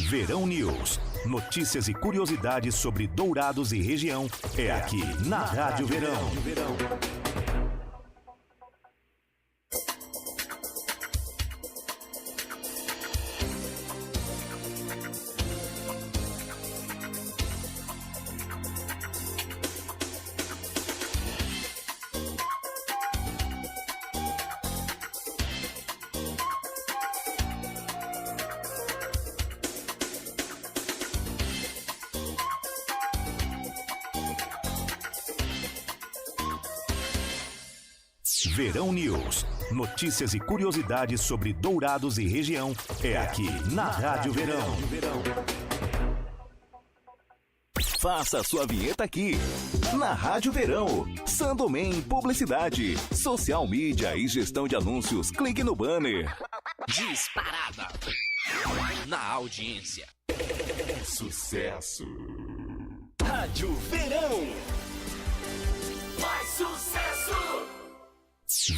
Verão News. Notícias e curiosidades sobre Dourados e região é aqui na Rádio Verão. Verão News. Notícias e curiosidades sobre Dourados e região é aqui na Rádio Verão. Faça a sua vinheta aqui, na Rádio Verão. Sandomem Publicidade, social media e gestão de anúncios. Clique no banner. Disparada na audiência. Sucesso. Rádio Verão. Mais sucesso.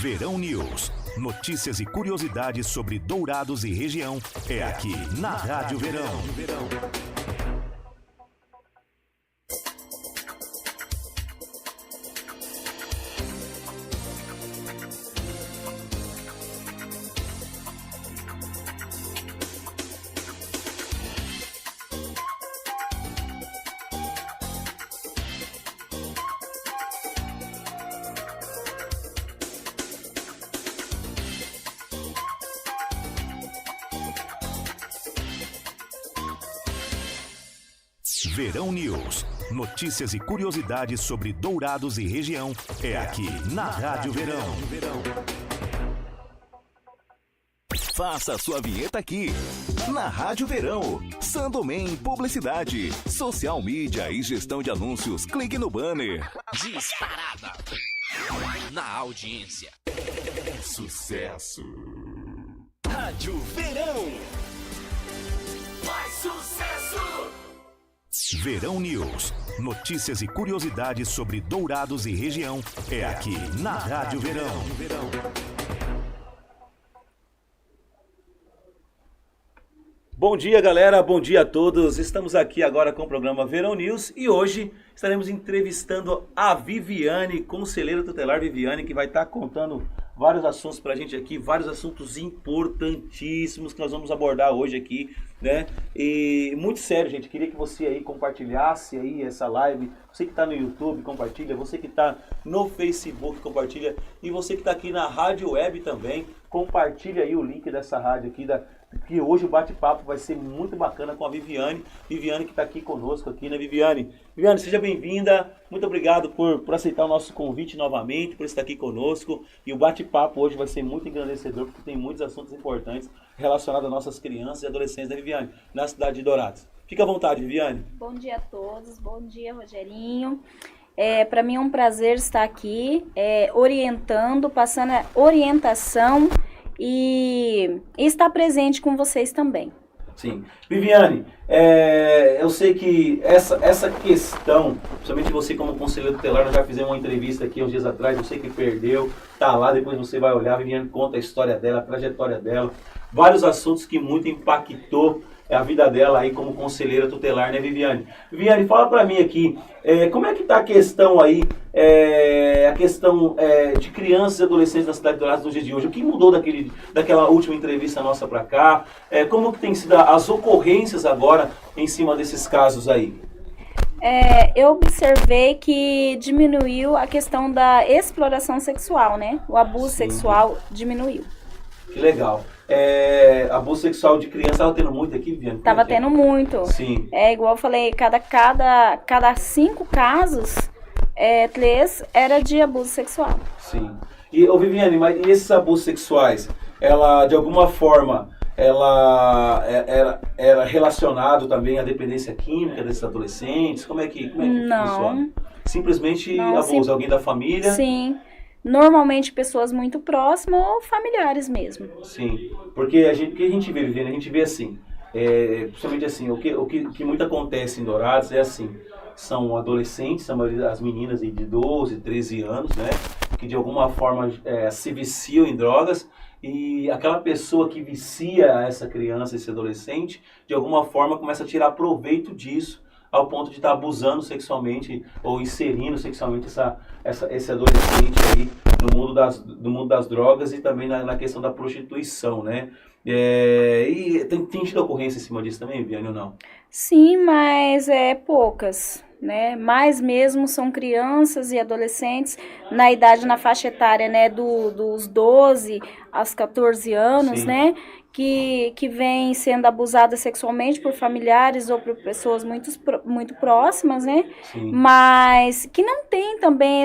Verão News. Notícias e curiosidades sobre Dourados e região é aqui na Rádio Verão. Verão News. Notícias e curiosidades sobre Dourados e região é aqui na Rádio Verão. Faça a sua vinheta aqui, na Rádio Verão. Sandomem Publicidade, social media e gestão de anúncios. Clique no banner. Disparada na audiência. Sucesso. Rádio Verão. Mais sucesso. Verão News. Notícias e curiosidades sobre Dourados e região é aqui na Rádio Verão. Bom dia, galera. Bom dia a todos. Estamos aqui agora com o programa Verão News e hoje estaremos entrevistando a Viviane, conselheira tutelar Viviane, que vai estar contando vários assuntos pra gente aqui, vários assuntos importantíssimos que nós vamos abordar hoje aqui, né? E muito sério, gente, queria que você aí compartilhasse aí essa live, você que tá no YouTube, compartilha, você que tá no Facebook, compartilha, e você que tá aqui na Rádio Web também, compartilha aí o link dessa rádio aqui, que hoje o bate-papo vai ser muito bacana com a Viviane. Viviane que está aqui conosco, aqui, né, Viviane? Viviane, seja bem-vinda. Muito obrigado por aceitar o nosso convite novamente, por estar aqui conosco. E o bate-papo hoje vai ser muito engrandecedor, porque tem muitos assuntos importantes relacionados às nossas crianças e adolescentes da Viviane, na cidade de Dourados. Fique à vontade, Viviane. Bom dia a todos. Bom dia, Rogerinho. Para mim é um prazer estar aqui, orientando, passando a orientação e estar presente com vocês também. Sim. Viviane, eu sei que essa questão, principalmente você como conselheiro tutelar, nós já fizemos uma entrevista aqui uns dias atrás, eu sei que perdeu, tá lá, depois você vai olhar, a Viviane conta a história dela, a trajetória dela, vários assuntos que muito impactou a vida dela aí como conselheira tutelar, né, Viviane? Viviane, fala pra mim aqui, como é que tá a questão aí, de crianças e adolescentes na cidade de Dourados nos dias de hoje? O que mudou daquela última entrevista nossa pra cá? Como que tem sido as ocorrências agora em cima desses casos aí? Eu observei que diminuiu a questão da exploração sexual, né? O abuso sexual diminuiu. Que legal. Abuso sexual de criança, estava tendo muito aqui, Viviane? Tava tendo muito. Sim. Igual eu falei, cada 5 casos, 3 era de abuso sexual. Sim. E, Viviane, mas e esses abusos sexuais, ela, de alguma forma, ela era relacionado também à dependência química desses adolescentes? Como é que funciona? Simplesmente abuso, alguém da família? Sim. Normalmente pessoas muito próximas ou familiares mesmo. Sim, porque o que a gente vê, Viviane, a gente vê assim, principalmente assim, o que muito acontece em Dourados é assim, são adolescentes, as meninas de 12, 13 anos, né, que de alguma forma se viciam em drogas e aquela pessoa que vicia essa criança, esse adolescente, de alguma forma começa a tirar proveito disso, ao ponto de estar abusando sexualmente ou inserindo sexualmente esse adolescente aí no mundo das drogas e também na questão da prostituição, né? E tem tido ocorrência em cima disso também, Viviane, ou não? Sim, mas poucas, né? Mais mesmo são crianças e adolescentes na faixa etária, né, dos 12 aos 14 anos, Sim. né? Que vem sendo abusada sexualmente por familiares ou por pessoas muito próximas, né? Sim. Mas que não tem também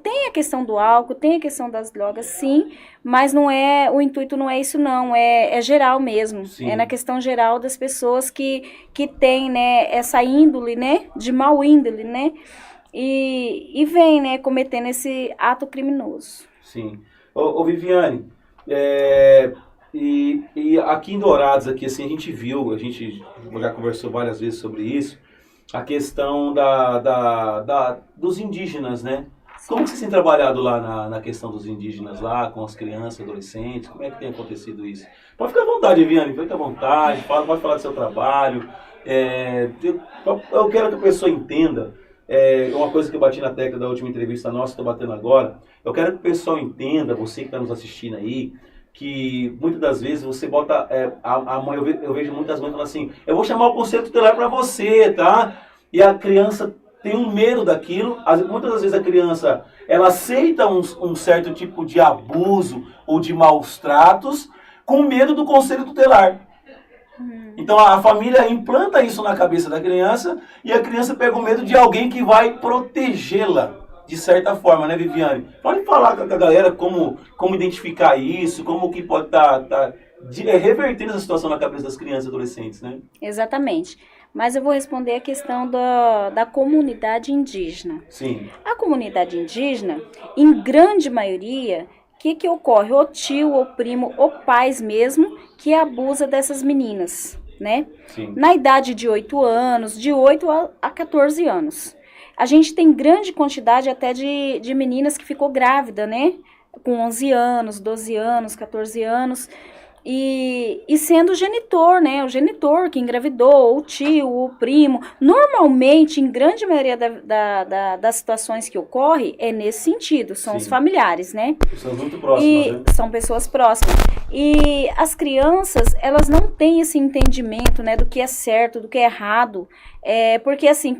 tem a questão do álcool, tem a questão das drogas, sim, mas o intuito não é isso não, é geral mesmo. Sim. É na questão geral das pessoas que tem, né, essa índole, né, de mau índole, né? E vem, né, cometendo esse ato criminoso. Sim. Ô Viviane, E aqui em Dourados, aqui, assim, a gente já conversou várias vezes sobre isso, a questão dos indígenas, né? Como que vocês têm trabalhado lá na questão dos indígenas lá, com as crianças, adolescentes? Como é que tem acontecido isso? Pode ficar à vontade, Viviane, fica à vontade, pode falar do seu trabalho. Eu quero que a pessoa entenda, uma coisa que eu bati na tecla da última entrevista nossa, estou batendo agora, eu quero que o pessoal entenda, você que está nos assistindo aí, que muitas das vezes você bota a mãe, eu vejo muitas mães falando assim, eu vou chamar o conselho tutelar para você, tá? E a criança tem um medo daquilo, muitas das vezes a criança, ela aceita um certo tipo de abuso ou de maus tratos com medo do conselho tutelar. Então a família implanta isso na cabeça da criança e a criança pega o medo de alguém que vai protegê-la. De certa forma, né, Viviane? Pode falar com a galera como identificar isso, como que pode estar revertendo essa situação na cabeça das crianças e adolescentes, né? Exatamente. Mas eu vou responder a questão da comunidade indígena. Sim. A comunidade indígena, em grande maioria, o que ocorre? O tio, o primo, o pais mesmo, que abusa dessas meninas, né? Sim. Na idade de 8 anos, de 8 a 14 anos. A gente tem grande quantidade até de meninas que ficou grávida, né? Com 11 anos, 12 anos, 14 anos. E sendo o genitor, né? O genitor que engravidou, o tio, o primo. Normalmente, em grande maioria das situações que ocorre, é nesse sentido. São os familiares, né? Pessoas muito próximas, né? São pessoas próximas. E as crianças, elas não têm esse entendimento, né? Do que é certo, do que é errado. Porque, assim,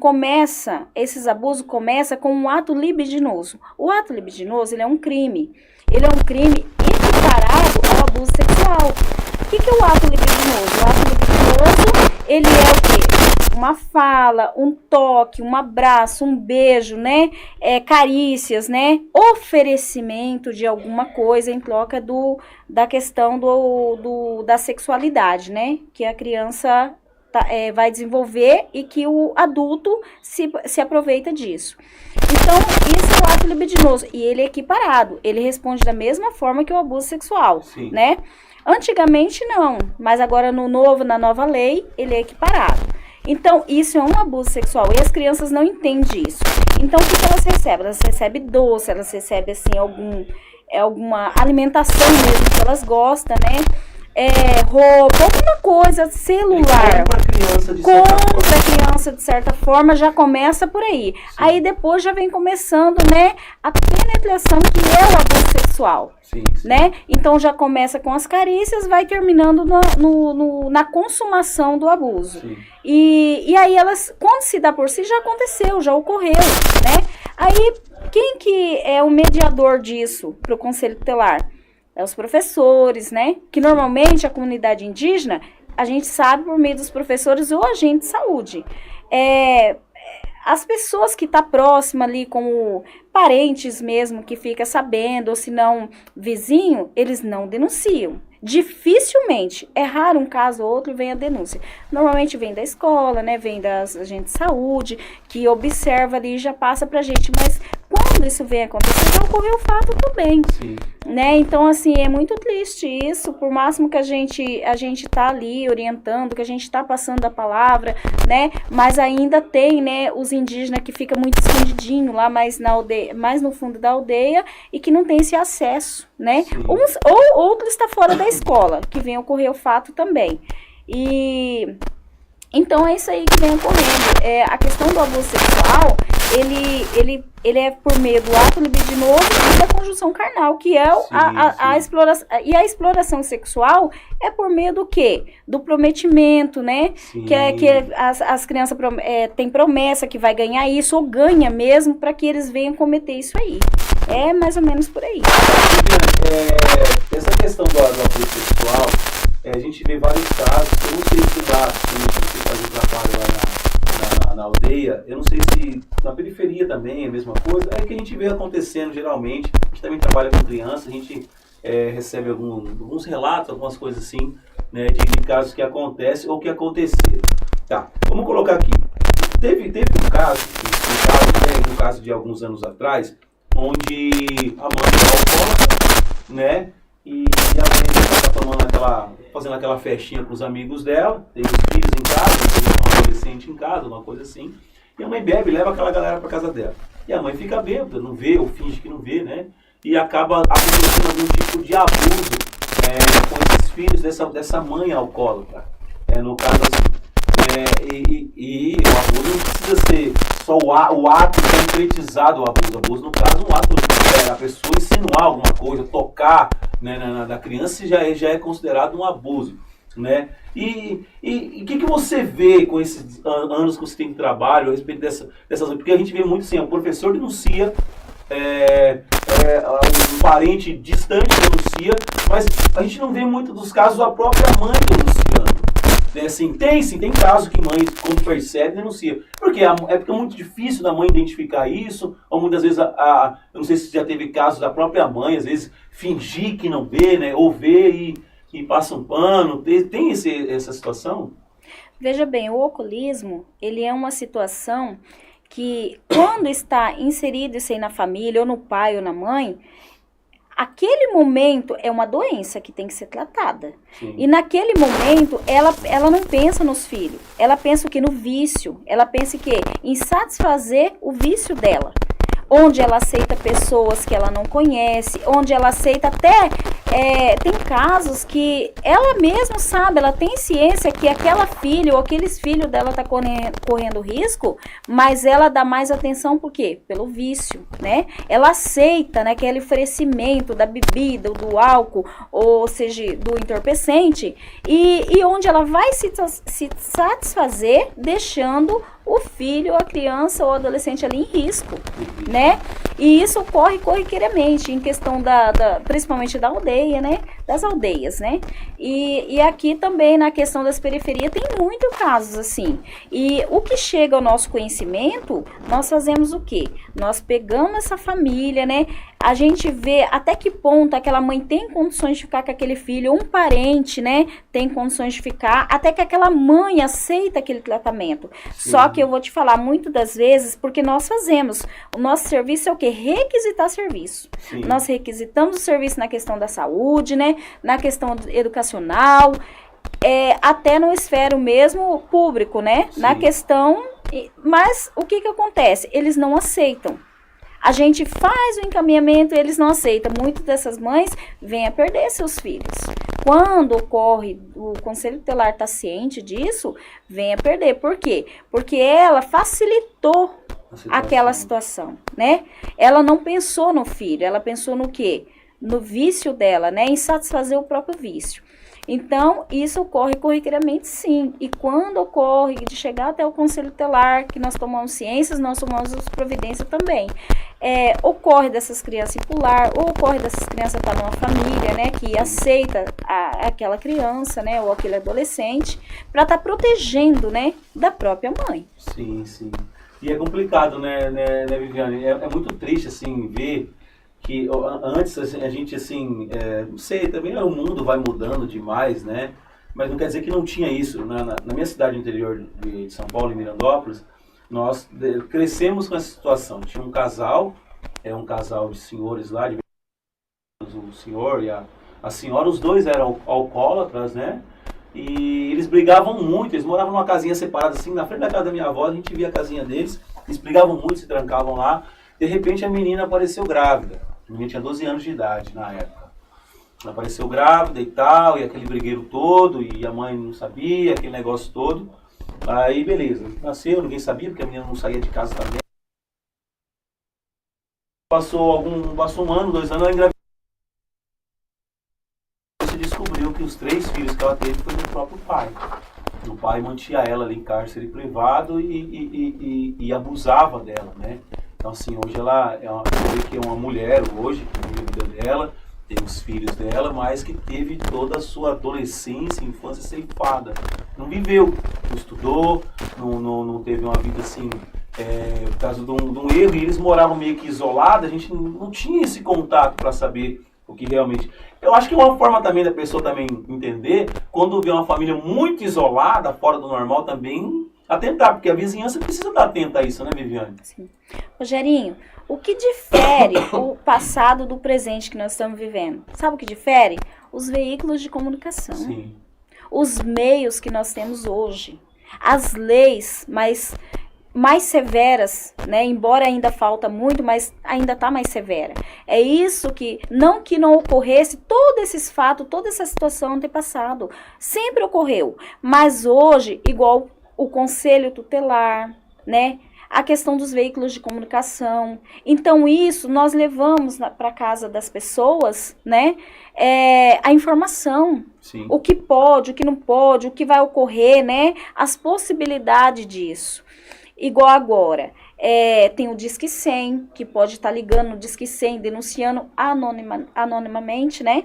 esses abusos começam com um ato libidinoso. O ato libidinoso, ele é um crime. Ele é um crime equiparado ao abuso sexual. O que é o ato libidinoso? O ato libidinoso, ele é o quê? Uma fala, um toque, um abraço, um beijo, né? Carícias, né? Oferecimento de alguma coisa em troca da questão da sexualidade, né? Que a criança vai desenvolver e que o adulto se aproveita disso. Então, isso é o ato libidinoso. E ele é equiparado. Ele responde da mesma forma que o abuso sexual, Sim. né? Antigamente, não. Mas agora, na nova lei, ele é equiparado. Então, isso é um abuso sexual. E as crianças não entendem isso. Então, o que elas recebem? Elas recebem doce, elas recebem, assim, alguma alimentação mesmo que elas gostam, né? Roupa, alguma coisa, celular. Compra a criança de certa forma, já começa por aí. Sim. Aí depois já vem começando, né, a penetração, que é o abuso sexual. Sim. Né? Então já começa com as carícias, vai terminando na consumação do abuso. Sim. E aí elas, quando se dá por si, já aconteceu, já ocorreu, né? Aí quem que é o mediador disso para o Conselho Tutelar? Os professores, né? Que normalmente a comunidade indígena, a gente sabe por meio dos professores ou agente de saúde. As pessoas que estão próximas ali, como parentes mesmo, que fica sabendo, ou se não, vizinho, eles não denunciam. Dificilmente, é raro um caso ou outro vem a denúncia. Normalmente vem da escola, né? Vem das agentes de saúde, que observa ali e já passa pra gente, mas quando isso vem acontecer, já ocorreu o fato também. Sim. Né? Então, assim, é muito triste isso, por máximo que a gente tá ali orientando, que a gente tá passando a palavra, né? Mas ainda tem, né, os indígenas que ficam muito escondidinho lá mais na aldeia, mais no fundo da aldeia e que não tem esse acesso, né? Ou outros está fora da escola, que vem ocorrer o fato também. E então é isso aí que vem ocorrendo. A questão do abuso sexual, ele é por meio do ato libidinoso e da conjunção carnal, que é a exploração. E a exploração sexual é por meio do quê? Do prometimento, né? Sim. Que as crianças têm promessa que vai ganhar isso, ou ganha mesmo, para que eles venham cometer isso aí. É mais ou menos por aí. Essa questão do abuso sexual, a gente vê vários casos. Eu não sei se lá, se você faz um trabalho lá na aldeia, eu não sei se na periferia também é a mesma coisa. É que a gente vê acontecendo geralmente. A gente também trabalha com criança, a gente recebe alguns relatos, algumas coisas assim, né, de casos que acontecem ou que aconteceram. Tá, vamos colocar aqui. Teve um caso de alguns anos atrás, onde a mãe era alcoólatra, né? E a mãe estava fazendo aquela festinha com os amigos dela, tem os filhos em casa, tem um adolescente em casa, uma coisa assim. E a mãe bebe e leva aquela galera para casa dela. E a mãe fica bêbada, não vê, ou finge que não vê, né? E acaba acontecendo algum tipo de abuso com esses filhos dessa mãe alcoólatra. No caso assim. E o abuso não precisa ser só o ato concretizado, o abuso no caso, um ato, a pessoa insinuar alguma coisa, tocar, né, da criança já é considerado um abuso, né? E o que você vê com esses anos que você tem de trabalho a respeito dessas... Porque a gente vê muito assim, o professor denuncia, um parente distante denuncia, mas a gente não vê muito dos casos da própria mãe denunciando. Assim, tem casos que mãe, quando percebe, denuncia. Porque é muito difícil da mãe identificar isso, ou muitas vezes, eu não sei se já teve casos da própria mãe, às vezes fingir que não vê, né, ou vê e passa um pano. Tem essa situação? Veja bem, o alcoolismo, ele é uma situação que, quando está inserido isso aí na família, ou no pai ou na mãe, aquele momento é uma doença que tem que ser tratada. Sim. E naquele momento, ela não pensa nos filhos. Ela pensa o quê? No vício. Ela pensa o quê? Em satisfazer o vício dela. Onde ela aceita pessoas que ela não conhece, onde ela aceita até... tem casos que ela mesma sabe, ela tem ciência que aquela filha ou aqueles filhos dela tá correndo risco, mas ela dá mais atenção por quê? Pelo vício, né? Ela aceita, né, aquele oferecimento da bebida, do álcool, ou seja, do entorpecente, e onde ela vai se satisfazer deixando o filho, a criança ou o adolescente ali em risco, né? E isso ocorre corriqueiramente em questão principalmente da aldeia, né? Das aldeias, né? E aqui também na questão das periferias tem muitos casos assim. E o que chega ao nosso conhecimento, nós fazemos o quê? Nós pegamos essa família, né? A gente vê até que ponto aquela mãe tem condições de ficar com aquele filho, um parente, né? Tem condições de ficar, até que aquela mãe aceita aquele tratamento. Sim. Só que eu vou te falar, muitas das vezes, porque nós fazemos, o nosso serviço é o quê? Requisitar serviço. Sim. Nós requisitamos o serviço na questão da saúde, né? Na questão educacional, até no esfero mesmo público, né? Sim. Na questão, mas o que acontece? Eles não aceitam. A gente faz o encaminhamento e eles não aceitam. Muitas dessas mães vêm a perder seus filhos. Quando ocorre, o Conselho Tutelar está ciente disso, vem a perder. Por quê? Porque ela facilitou aquela situação, né? Ela não pensou no filho, ela pensou no quê? No vício dela, né? Em satisfazer o próprio vício. Então, isso ocorre corriqueiramente sim. E quando ocorre de chegar até o Conselho Tutelar, que nós tomamos ciências, nós tomamos as providências também. Ocorre dessas crianças ir pular, ou ocorre dessas crianças estar numa família, né, que aceita aquela criança, né, ou aquele adolescente, para estar protegendo, né, da própria mãe. Sim, sim. E é complicado, né Viviane? É muito triste, assim, ver que antes a gente, assim, não sei, também o mundo vai mudando demais, né? Mas não quer dizer que não tinha isso. Na minha cidade interior de São Paulo, em Mirandópolis, nós crescemos com essa situação. Tinha um casal é um casal de senhores lá, o senhor e a senhora, os dois eram alcoólatras, né? E eles brigavam muito, eles moravam numa casinha separada assim, na frente da casa da minha avó, a gente via a casinha deles, eles brigavam muito, se trancavam lá. De repente a menina apareceu grávida, a menina tinha 12 anos de idade na época. Ela apareceu grávida e tal, e aquele brigueiro todo, e a mãe não sabia, aquele negócio todo. Aí beleza, nasceu, ninguém sabia, porque a menina não saía de casa também. Passou um ano, 2 anos, ela engravidou. Se descobriu que os 3 filhos que ela teve foi do próprio pai. O pai mantinha ela ali em cárcere privado e abusava dela, né? Então assim, hoje ela é uma mulher hoje, que vive a vida dela, tem os filhos dela, mas que teve toda a sua adolescência, infância ceifada. Não viveu, não estudou, não teve uma vida assim, por causa de um erro, e eles moravam meio que isolados, a gente não tinha esse contato para saber o que realmente... Eu acho que é uma forma também da pessoa também entender, quando vê uma família muito isolada, fora do normal, também atentar, porque a vizinhança precisa estar atenta a isso, né, Viviane? Sim. Rogerinho, o que difere o passado do presente que nós estamos vivendo? Sabe o que difere? Os veículos de comunicação. Sim. Os meios que nós temos hoje. As leis mais severas, né? Embora ainda falta muito, mas ainda está mais severa. É isso que não ocorresse todos esses fatos, toda essa situação antepassado. Sempre ocorreu. Mas hoje, igual o conselho tutelar, né? A questão dos veículos de comunicação. Então, isso nós levamos para casa das pessoas, né? A informação. Sim. O que pode, o que não pode, o que vai ocorrer, né? As possibilidades disso. Igual agora, tem o Disque 100, que pode estar ligando no Disque 100, denunciando anonimamente, né?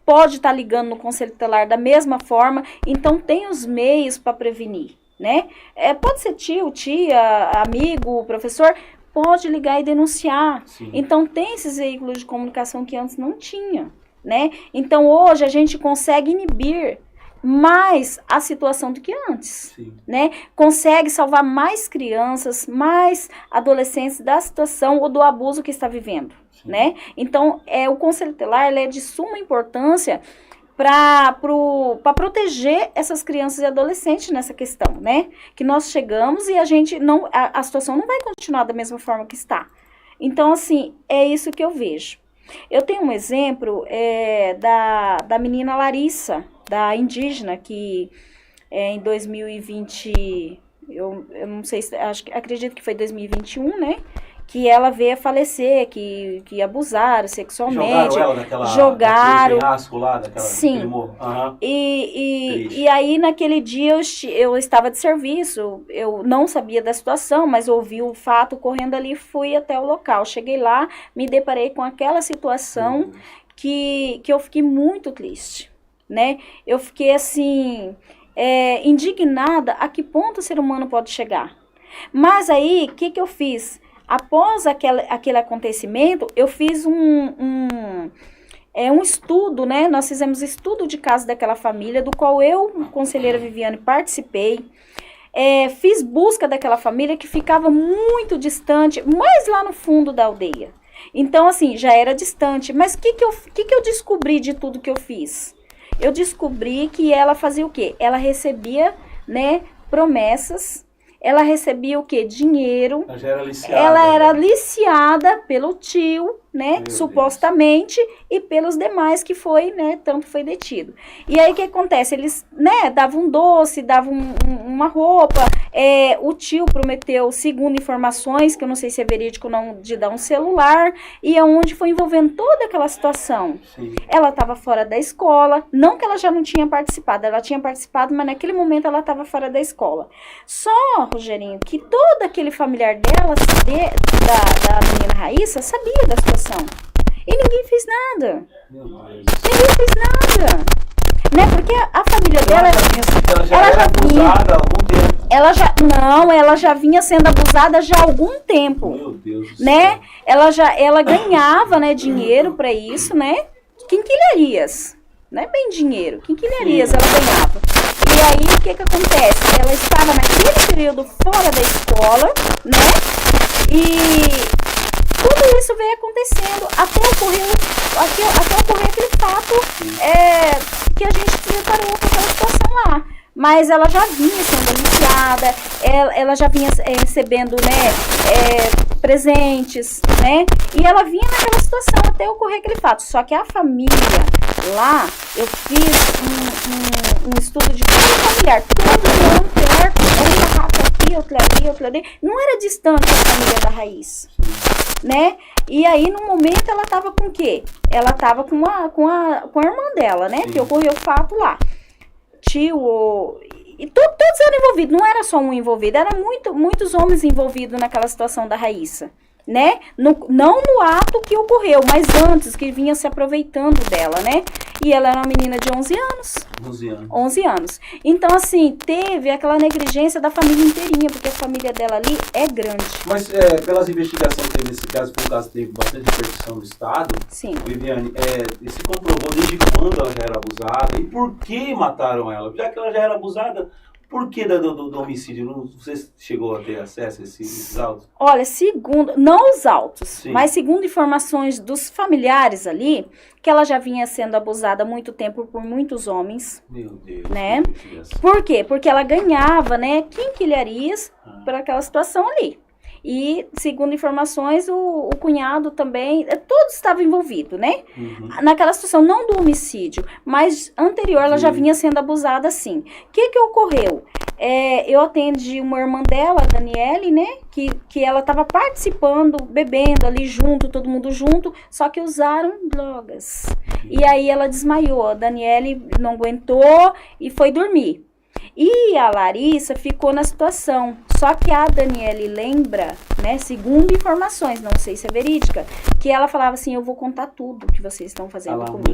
Pode estar ligando no Conselho Tutelar da mesma forma. Então, tem os meios para prevenir, né? Pode ser tio, tia, amigo, professor, pode ligar e denunciar. Sim. Então, tem esses veículos de comunicação que antes não tinha, né? Então, hoje a gente consegue inibir mais a situação do que antes, Sim. né? Consegue salvar mais crianças, mais adolescentes da situação ou do abuso que está vivendo, Sim. né? Então, o Conselho Tutelar é de suma importância para proteger essas crianças e adolescentes nessa questão, né? Que nós chegamos e a situação não vai continuar da mesma forma que está. Então, assim, é isso que eu vejo. Eu tenho um exemplo da menina Larissa, da indígena, que em 2020, eu não sei, acredito que foi 2021, né? Que ela veio a falecer, que abusaram sexualmente. Jogaram ela Jogaram. daquele penhasco lá, daquela... Sim. Uhum. E aí, naquele dia, eu estava de serviço, eu não sabia da situação, mas ouvi o fato correndo ali, fui até o local. Cheguei lá, me deparei com aquela situação que eu fiquei muito triste, né? Eu fiquei, assim, indignada a que ponto o ser humano pode chegar. Mas aí, o que eu fiz? Após aquele acontecimento, eu fiz um estudo, né? Nós fizemos estudo de caso daquela família, do qual eu, conselheira Viviane, participei. Fiz busca daquela família que ficava muito distante, mais lá no fundo da aldeia. Então, assim, já era distante. Mas o que eu descobri de tudo que eu fiz? Eu descobri que ela fazia o quê? Ela recebia, né, promessas. Ela recebia o quê? Dinheiro. Ela já era aliciada. Ela era aliciada pelo tio, né? Meu supostamente, Deus. E pelos demais que foi, né? Tanto foi detido. E aí o que acontece? Eles, né? Davam um doce, davam uma roupa. O tio prometeu, segundo informações, que eu não sei se é verídico ou não, de dar um celular. E é onde foi envolvendo toda aquela situação. Sim. Ela estava fora da escola. Não que ela já não tinha participado. Ela tinha participado, mas naquele momento ela estava fora da escola. Só, Rogerinho, que todo aquele familiar dela, da menina Raíssa, sabia da situação. E ninguém fez nada. Meu Deus. Ninguém fez nada. Né? Porque a família dela... Ela já era abusada há algum tempo. Ela já vinha sendo abusada já há algum tempo. Meu Deus do né? céu. Ela ganhava, né, dinheiro para isso, né? Quinquilharias. Não é bem dinheiro. Quinquilharias ela ganhava. E aí, o que acontece? Ela estava naquele período fora da escola, né? tudo isso veio acontecendo até ocorrer aquele fato que a gente se deparou com aquela situação lá. Mas ela já vinha sendo anunciada, ela já vinha recebendo, né, presentes, né? E ela vinha naquela situação até ocorrer aquele fato. Só que a família lá, eu fiz um estudo de todo familiar, todos eram perto, uma rata aqui, outra ali, não era distante a família da Raíssa, né? E aí, no momento, ela tava com o quê? Ela tava com a irmã dela, né? Que ocorreu o fato lá. Tio, e todos eram envolvidos, não era só um envolvido, eram muitos homens envolvidos naquela situação da Raíssa, né? Não no ato que ocorreu, mas antes, que vinha se aproveitando dela, né? E ela era uma menina de 11 anos. 11 anos. Então, assim, teve aquela negligência da família inteirinha, porque a família dela ali é grande. Mas, pelas investigações que teve nesse caso, foi um caso que teve bastante repercussão no Estado. Sim. Viviane, se comprovou desde quando ela já era abusada e por que mataram ela? Já que ela já era abusada, por que do homicídio? Você chegou a ter acesso a esses autos? Olha, não os autos, sim, mas segundo informações dos familiares ali, que ela já vinha sendo abusada há muito tempo por muitos homens. Meu Deus. Né? Por quê? Porque ela ganhava, né, quinquilharias por aquela situação ali. E, segundo informações, o cunhado também, todos estavam envolvidos, né? Uhum. Naquela situação, não do homicídio, mas anterior ela já vinha sendo abusada, sim. O que ocorreu? Eu atendi uma irmã dela, a Daniele, né? Que ela estava participando, bebendo ali junto, todo mundo junto, só que usaram drogas. E aí ela desmaiou, a Daniele não aguentou e foi dormir. E a Larissa ficou na situação, só que a Daniele lembra, né, segundo informações, não sei se é verídica, que ela falava assim, eu vou contar tudo que vocês estão fazendo comigo.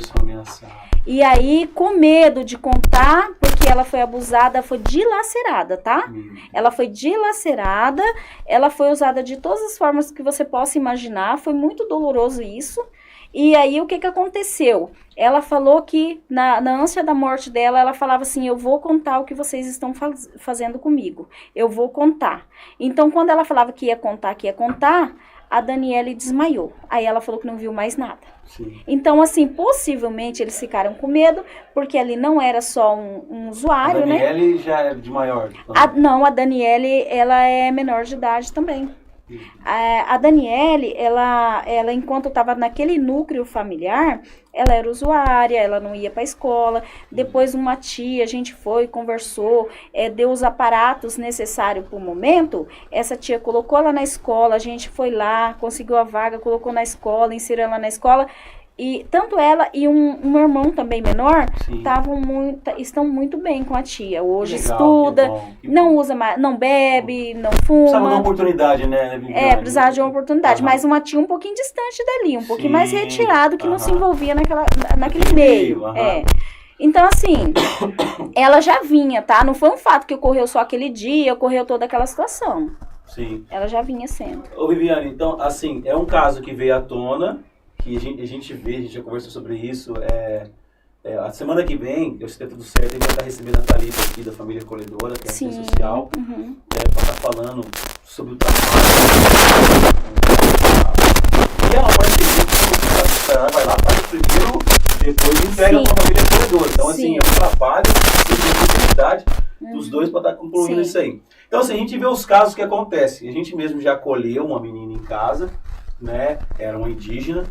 E aí, com medo de contar, porque ela foi abusada, foi dilacerada, tá? Ela foi dilacerada, ela foi usada de todas as formas que você possa imaginar, foi muito doloroso isso. E aí, o que aconteceu? Ela falou que, na ânsia da morte dela, ela falava assim, eu vou contar o que vocês estão fazendo comigo. Eu vou contar. Então, quando ela falava que ia contar, a Daniele desmaiou. Aí ela falou que não viu mais nada. Sim. Então, assim, possivelmente eles ficaram com medo, porque ali não era só um usuário, né? A Daniele já é de maior? Não, a Daniele, ela é menor de idade também. A Daniele, ela enquanto estava naquele núcleo familiar, ela era usuária, ela não ia para a escola. Depois uma tia, a gente foi, conversou, deu os aparatos necessários para o momento. Essa tia colocou ela na escola, a gente foi lá, conseguiu a vaga, colocou na escola, inseriu ela na escola. E tanto ela e um irmão também menor estão muito bem com a tia. Hoje estuda, não usa mais, não bebe, não fuma. Precisava de uma oportunidade, né? Precisava de uma oportunidade. Mas uma tia um pouquinho distante dali, um pouquinho mais retirado, que não se envolvia naquele meio. Então, assim, ela já vinha, tá? Não foi um fato que ocorreu só aquele dia, ocorreu toda aquela situação. Sim. Ela já vinha sendo. Ô, Viviane, então, assim, é um caso que veio à tona, que a gente já conversou sobre isso. A semana que vem, se der tudo certo, a gente vai estar recebendo a Thalita aqui da família Colhedora, que é assistente social, para estar falando sobre o trabalho. E ela pode ter que ela vai lá, faz primeiro, depois entrega para a família Colhedora. Então, assim, é um trabalho de responsabilidade dos dois para estar concluindo isso aí. Então, assim, a gente vê os casos que acontecem. A gente mesmo já acolheu uma menina em casa, né? Era uma indígena,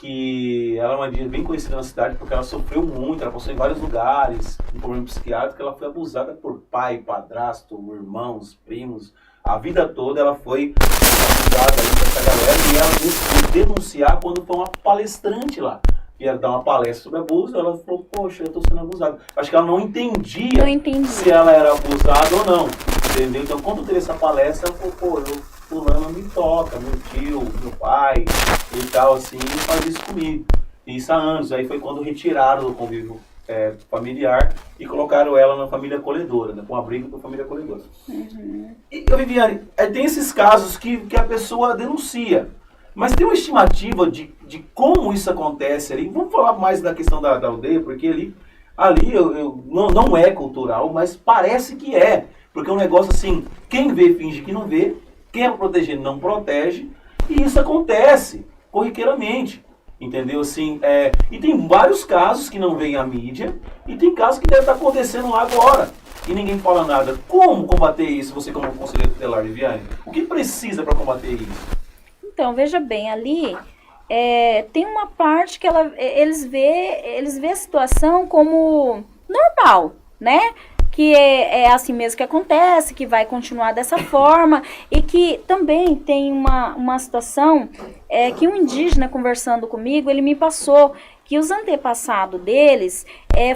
que ela é uma indígena bem conhecida na cidade porque ela sofreu muito, ela passou em vários lugares, um problema psiquiátrico, ela foi abusada por pai, padrasto, irmãos, primos, a vida toda ela foi abusada aí por essa galera e ela veio denunciar quando foi uma palestrante lá. Ia dar uma palestra sobre abuso, ela falou, poxa, eu estou sendo abusada. Acho que ela não entendia se ela era abusada ou não, entendeu? Então quando teve essa palestra, ela falou, fulano me toca, meu tio, meu pai e tal, assim, e faz isso comigo. Isso há anos. Aí foi quando retiraram do convívio familiar e colocaram ela na família Colhedora, né, com abrigo para a família Colhedora. E, Viviane, tem esses casos que a pessoa denuncia, mas tem uma estimativa de como isso acontece ali. Vamos falar mais da questão da aldeia, porque ali não é cultural, mas parece que é. Porque é um negócio assim, quem vê finge que não vê, quem é proteger não protege, E isso acontece corriqueiramente, entendeu? Assim, e tem vários casos que não vêm à mídia e tem casos que devem estar acontecendo lá agora e ninguém fala nada. Como combater isso, você como conselheiro tutelar, Viviane? O que precisa para combater isso? Então, veja bem, ali tem uma parte que eles vê a situação como normal, né? Que é assim mesmo que acontece, que vai continuar dessa forma, e que também tem uma situação que um indígena conversando comigo, ele me passou que os antepassados deles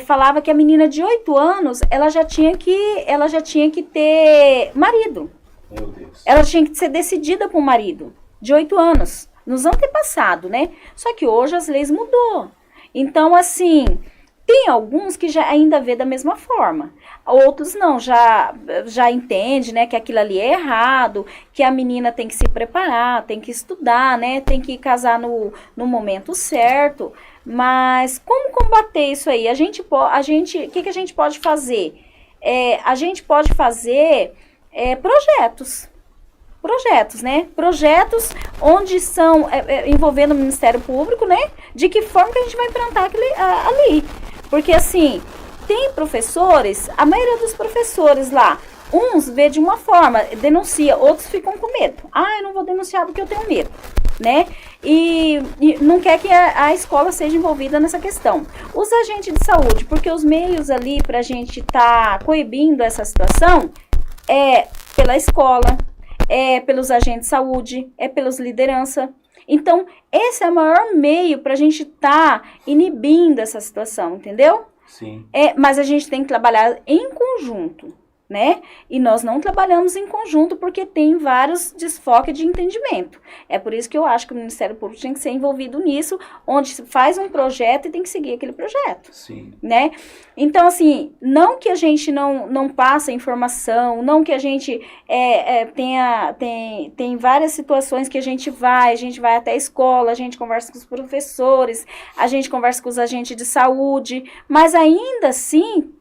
falava que a menina de 8 anos, ela já tinha que ter marido. Meu Deus. Ela tinha que ser decidida por marido, de 8 anos, nos antepassados, né? Só que hoje as leis mudou. Então, assim, tem alguns que já ainda vê da mesma forma. Outros não, já entende, né, que aquilo ali é errado, que a menina tem que se preparar, tem que estudar, né, tem que casar no momento certo. Mas como combater isso aí? O que a gente pode fazer? A gente pode fazer projetos, né? Projetos onde são envolvendo o Ministério Público, né? De que forma que a gente vai implantar ali. Porque assim, tem professores, a maioria dos professores lá, uns vê de uma forma, denuncia, outros ficam com medo. Eu não vou denunciar porque eu tenho medo, né? E não quer que a escola seja envolvida nessa questão. Os agentes de saúde, porque os meios ali para a gente estar coibindo essa situação pela escola, pelos agentes de saúde, pelos liderança. Então, esse é o maior meio para a gente estar inibindo essa situação, entendeu? Sim. Mas a gente tem que trabalhar em conjunto, né? E nós não trabalhamos em conjunto porque tem vários desfoques de entendimento. É por isso que eu acho que o Ministério Público tem que ser envolvido nisso, onde se faz um projeto e tem que seguir aquele projeto. Sim. Né? Então, assim, não que a gente não passe informação, não que a gente tem várias situações que a gente vai até a escola, a gente conversa com os professores, a gente conversa com os agentes de saúde, mas ainda assim,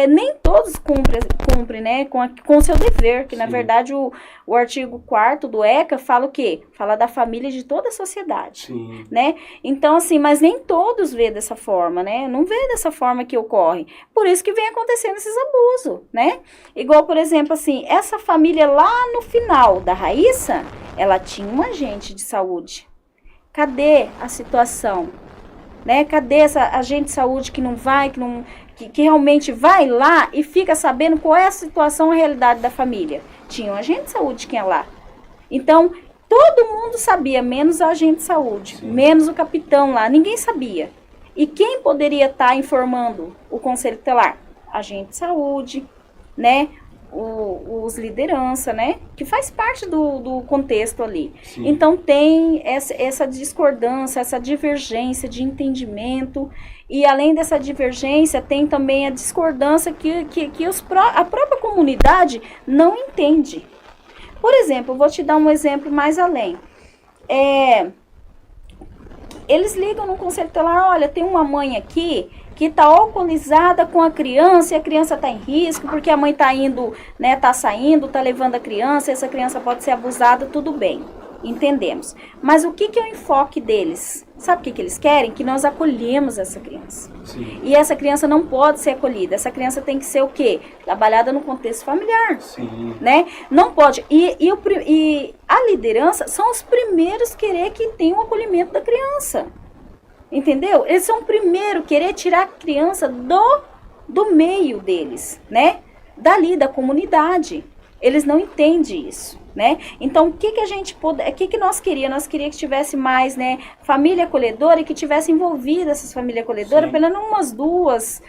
nem todos cumprem, né, com o seu dever, que Sim. Na verdade o artigo 4º do ECA fala o quê? Fala da família de toda a sociedade, Sim. Né? Então assim, mas nem todos vê dessa forma, né, não vê dessa forma que ocorre, por isso que vem acontecendo esses abusos, né, igual por exemplo assim, essa família lá no final da Raíssa, ela tinha um agente de saúde, cadê a situação, né, cadê essa agente de saúde que não vai, que realmente vai lá e fica sabendo qual é a situação, a realidade da família. Tinha um agente de saúde que ia lá. Então, todo mundo sabia, menos o agente de saúde, Sim. Menos o capitão lá, ninguém sabia. E quem poderia estar informando o conselho tutelar? Agente de saúde, né? Os liderança, né? Que faz parte do contexto ali. Sim. Então, tem essa discordância, essa divergência de entendimento. E além dessa divergência, tem também a discordância que a própria comunidade não entende. Por exemplo, eu vou te dar um exemplo mais além. Eles ligam no conselho tutelar, olha, tem uma mãe aqui que está alcoolizada com a criança e a criança está em risco porque a mãe está indo, né, está saindo, está levando a criança, essa criança pode ser abusada, tudo bem. Entendemos. Mas o que é o enfoque deles? Sabe o que eles querem? Que nós acolhemos essa criança. Sim. E essa criança não pode ser acolhida. Essa criança tem que ser o quê? Trabalhada no contexto familiar. Sim. Né? Não pode. E a liderança são os primeiros querer que tenha o acolhimento da criança. Entendeu? Eles são o primeiro querer tirar a criança do meio deles, né? Dali, da comunidade. Eles não entendem isso, né? Então, o que nós queríamos? Nós queríamos que tivesse mais, né, família acolhedora e que tivesse envolvida essas famílias acolhedoras, pelo menos umas 2,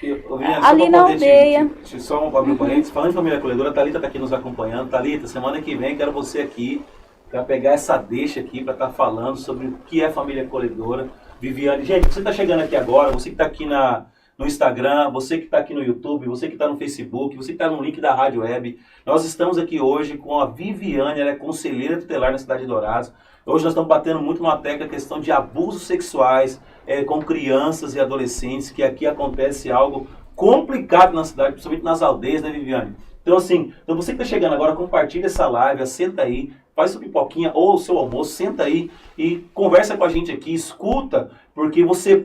ali na aldeia. Só abrir um parênteses, falando de família acolhedora, a Thalita está aqui nos acompanhando. Thalita, semana que vem quero você aqui para pegar essa deixa aqui, para estar falando sobre o que é família acolhedora. Viviane, gente, você está chegando aqui agora, você que está aqui no Instagram, você que está aqui no YouTube, você que está no Facebook, você que está no link da Rádio Web. Nós estamos aqui hoje com a Viviane, ela é conselheira tutelar na cidade de Dourados. Hoje nós estamos batendo muito numa tecla a questão de abusos sexuais com crianças e adolescentes, que aqui acontece algo complicado na cidade, principalmente nas aldeias, né, Viviane? Então assim, você que está chegando agora, compartilha essa live, assenta aí, faz sua pipoquinha ou o seu almoço, senta aí e conversa com a gente aqui, escuta, porque você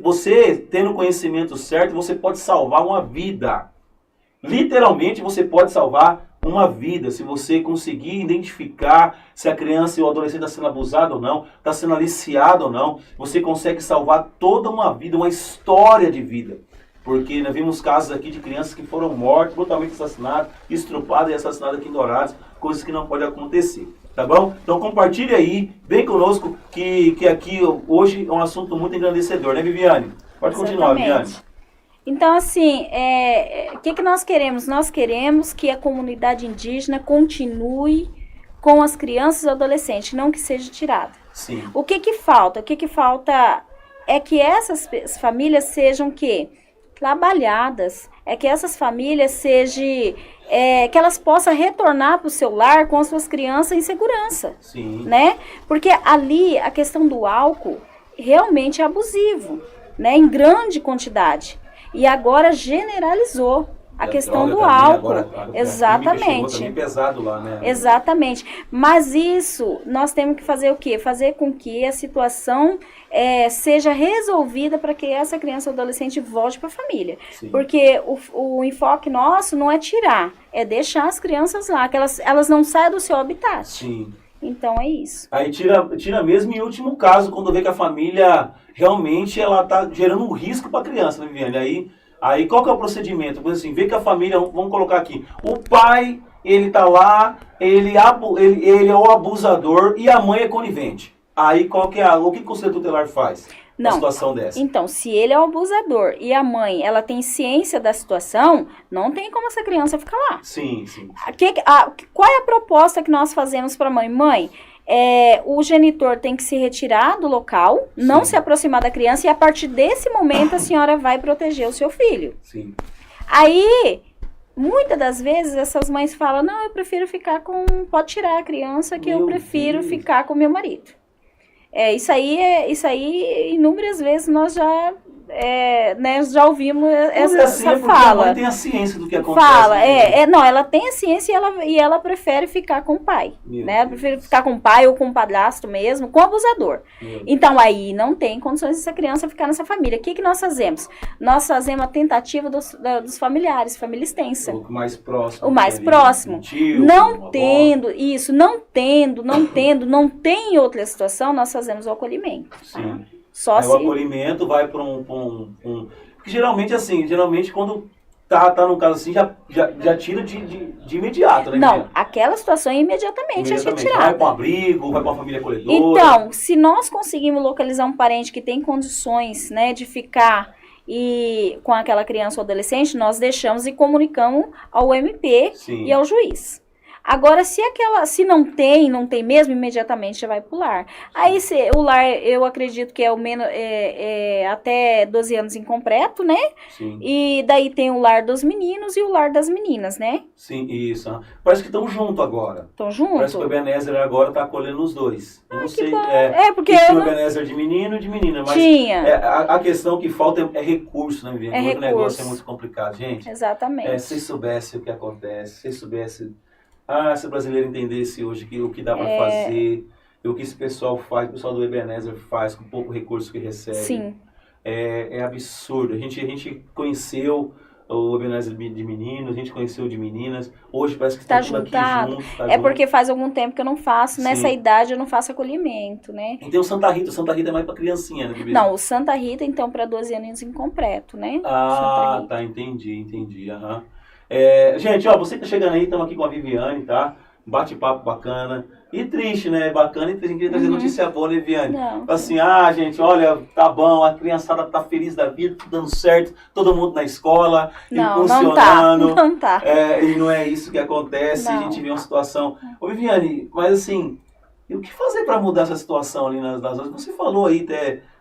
tendo o conhecimento certo, você pode salvar uma vida. Literalmente você pode salvar uma vida, se você conseguir identificar se a criança ou o adolescente está sendo abusado ou não, está sendo aliciado ou não, você consegue salvar toda uma vida, uma história de vida. Porque nós vimos casos aqui de crianças que foram mortas, brutalmente assassinadas, estrupadas e assassinadas aqui em Dourados, coisas que não podem acontecer, tá bom? Então compartilhe aí, vem conosco, que aqui hoje é um assunto muito engrandecedor, né, Viviane? Pode continuar, Viviane. Então, assim, o que nós queremos? Nós queremos que a comunidade indígena continue com as crianças e adolescentes, não que seja tirada. Sim. O que falta? O que falta é que essas famílias sejam trabalhadas, que essas famílias sejam, que elas possam retornar para o seu lar com as suas crianças em segurança. Sim. Né? Porque ali a questão do álcool realmente é abusivo, né? Em grande quantidade. E agora generalizou a questão do álcool. Exatamente. Chegou pesado lá, né? Exatamente. Mas isso, nós temos que fazer o quê? Fazer com que a situação seja resolvida para que essa criança ou adolescente volte para a família. Sim. Porque o enfoque nosso não é tirar, é deixar as crianças lá, que elas não saiam do seu habitat. Sim. Então é isso. Aí tira mesmo em último caso, quando vê que a família realmente ela tá gerando um risco para a criança, né, Viviane? Aí qual que é o procedimento? Porque assim, vê que a família, vamos colocar aqui, o pai, ele tá lá, ele é o abusador e a mãe é conivente. Aí o que o conselho tutelar faz? Uma situação dessa. Então, se ele é o abusador e a mãe, ela tem ciência da situação, não tem como essa criança ficar lá. Sim, sim. Qual é a proposta que nós fazemos para a mãe? Mãe, o genitor tem que se retirar do local, não se aproximar da criança e a partir desse momento a senhora vai proteger o seu filho. Sim. Aí, muitas das vezes essas mães falam, não, eu prefiro ficar pode tirar a criança que eu prefiro ficar com meu marido. Isso aí, inúmeras vezes nós já ouvimos essa fala. A mãe tem a ciência do que acontece. Não, ela tem a ciência e ela prefere ficar com o pai, né? Ela prefere ficar com o pai ou com o padrasto mesmo, com o abusador. Então, aí não tem condições dessa criança ficar nessa família. O que nós fazemos? Nós fazemos a tentativa dos familiares, família extensa. O mais próximo. O mais próximo. Um tio, não tem outra situação, nós fazemos o acolhimento. Sim. Só o acolhimento vai para porque geralmente quando tá num caso assim, já tira de imediato, né? Não, aquela situação imediatamente é retirada. Vai para um abrigo, vai para uma família acolhedora. Então, se nós conseguimos localizar um parente que tem condições, né, de ficar com aquela criança ou adolescente, nós deixamos e comunicamos ao MP e ao juiz. Agora, se não tem mesmo, imediatamente já vai pro lar. Aí o lar, eu acredito que é o menos até 12 anos incompleto, né? Sim. E daí tem o lar dos meninos e o lar das meninas, né? Sim, isso. Parece que estão juntos agora. Estão juntos? Parece que o Ebenezer agora está acolhendo os dois. Eu não sei. Bom. Porque tinha o Ebenezer de menino e de menina, mas tinha. A questão que falta é recurso, né, Viviane? O negócio é muito complicado, gente. Exatamente. Se soubesse o que acontece, se soubesse... se o brasileiro entendesse hoje o que dá para fazer, o que esse pessoal faz, o pessoal do Ebenezer faz com pouco recurso que recebe. Sim. É absurdo. A gente conheceu o Ebenezer de meninos, a gente conheceu de meninas. Hoje parece que está tudo aqui junto. Porque faz algum tempo que eu não faço, nessa idade eu não faço acolhimento, né? E tem o Santa Rita é mais para criancinha, né? Não, o Santa Rita, então, para 12 anos incompleto, né? Tá, entendi. Aham. Gente, você que tá chegando aí, estamos aqui com a Viviane, tá? Bate-papo bacana. E triste, né? Bacana e triste. A gente queria trazer notícia boa, né, Viviane? Assim, gente, olha, tá bom, a criançada tá feliz da vida, tudo dando certo, todo mundo na escola, funcionando. Não tá. E não é isso que acontece, a gente vê uma situação... Ô, Viviane, mas assim, e o que fazer para mudar essa situação ali nas horas? Você falou aí,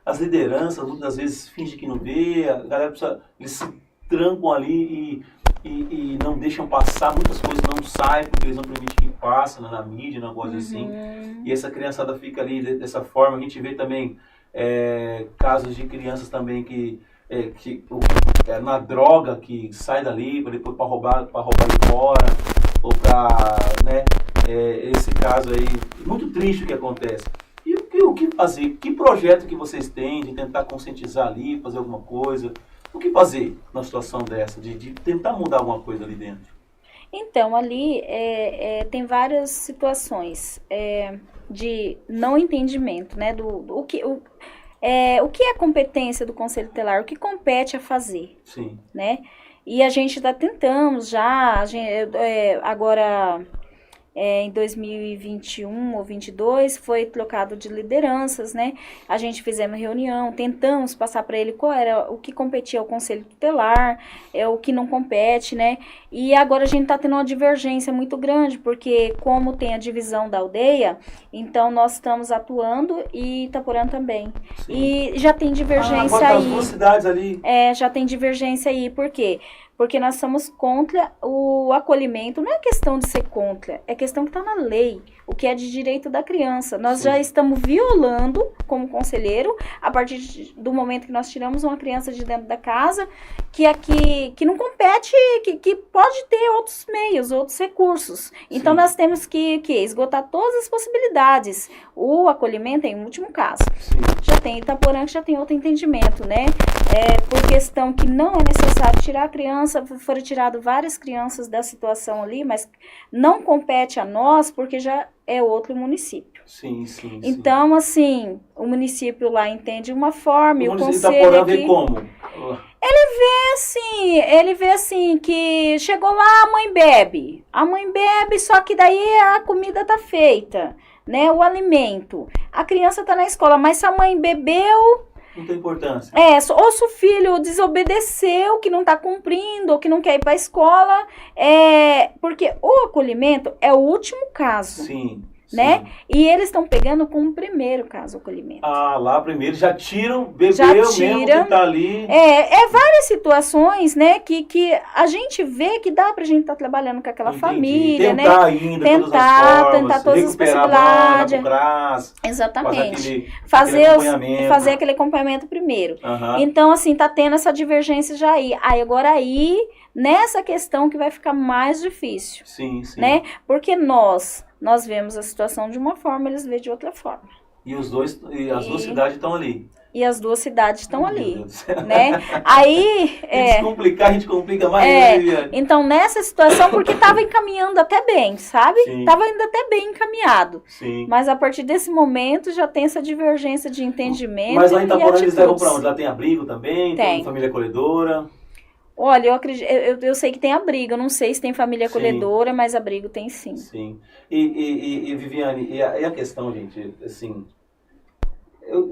as lideranças, muitas vezes fingem que não vê, a galera eles se trancam ali e não deixam passar, muitas coisas não saem, porque eles não permitem que passe na mídia, na coisa assim. E essa criançada fica ali dessa forma. A gente vê também casos de crianças também que na droga, que sai dali para depois para roubar de fora, ou para, né, caso aí, muito triste o que acontece. E o que fazer? Que projeto que vocês têm de tentar conscientizar ali, fazer alguma coisa? O que fazer numa situação dessa, de tentar mudar alguma coisa ali dentro? Então, ali tem várias situações de não entendimento, né? O que é competência do Conselho Tutelar, o que compete a fazer. Sim. Né? E a gente tentamos já, agora em 2021 ou 2022 foi trocado de lideranças, né? A gente fizemos reunião, tentamos passar para ele qual era o que competia ao Conselho Tutelar, o que não compete, né? E agora a gente está tendo uma divergência muito grande, porque como tem a divisão da aldeia, então nós estamos atuando e Itaporã também. Sim. E já tem divergência aí. As duas cidades ali. Já tem divergência aí, por quê? Porque nós somos contra o acolhimento, não é questão de ser contra, é questão que está na lei, o que é de direito da criança. Nós Sim. já estamos violando, como conselheiro, a partir do momento que nós tiramos uma criança de dentro da casa, que não compete, que pode ter outros meios, outros recursos. Então, Sim. nós temos que esgotar todas as possibilidades. O acolhimento é em último caso. Sim. Já tem Itaporã, que já tem outro entendimento, né? Por questão que não é necessário tirar a criança, foram tiradas várias crianças da situação ali, mas não compete a nós, porque já é outro município. Sim, sim. Então, assim, o município lá entende uma forma, e o conselho Itaporã vê como? Ele vê assim, que chegou lá, a mãe bebe, só que daí a comida tá feita, né, o alimento. A criança tá na escola, mas se a mãe bebeu... Não tem importância. Ou se o filho desobedeceu, que não está cumprindo, ou que não quer ir para a escola, porque o acolhimento é o último caso. Sim. Né? Sim. E eles estão pegando como primeiro caso o acolhimento. Lá primeiro já tiram, bebeu mesmo que tá ali. Várias situações, né, que a gente vê que dá pra gente estar trabalhando com aquela família, tentar né? Ainda, tentar todas as possibilidades. Exatamente. Fazer aquele acompanhamento primeiro. Uhum. Então, assim, tá tendo essa divergência já aí. Agora nessa questão que vai ficar mais difícil. Sim, sim. Né? Porque nós vemos a situação de uma forma, eles veem de outra forma. E as duas cidades estão ali. E as duas cidades estão ali, né? Aí... Se complicar, a gente complica mais. Então, nessa situação, porque estava encaminhando até bem, sabe? Estava ainda até bem encaminhado. Sim. Mas a partir desse momento, já tem essa divergência de entendimento. Mas lá em Itaporã eles levam para onde? Lá tem abrigo também? Tem família acolhedora? Olha, eu acredito, eu sei que tem abrigo, eu não sei se tem família acolhedora, mas abrigo tem sim. Sim. E Viviane, e a questão, gente, assim, eu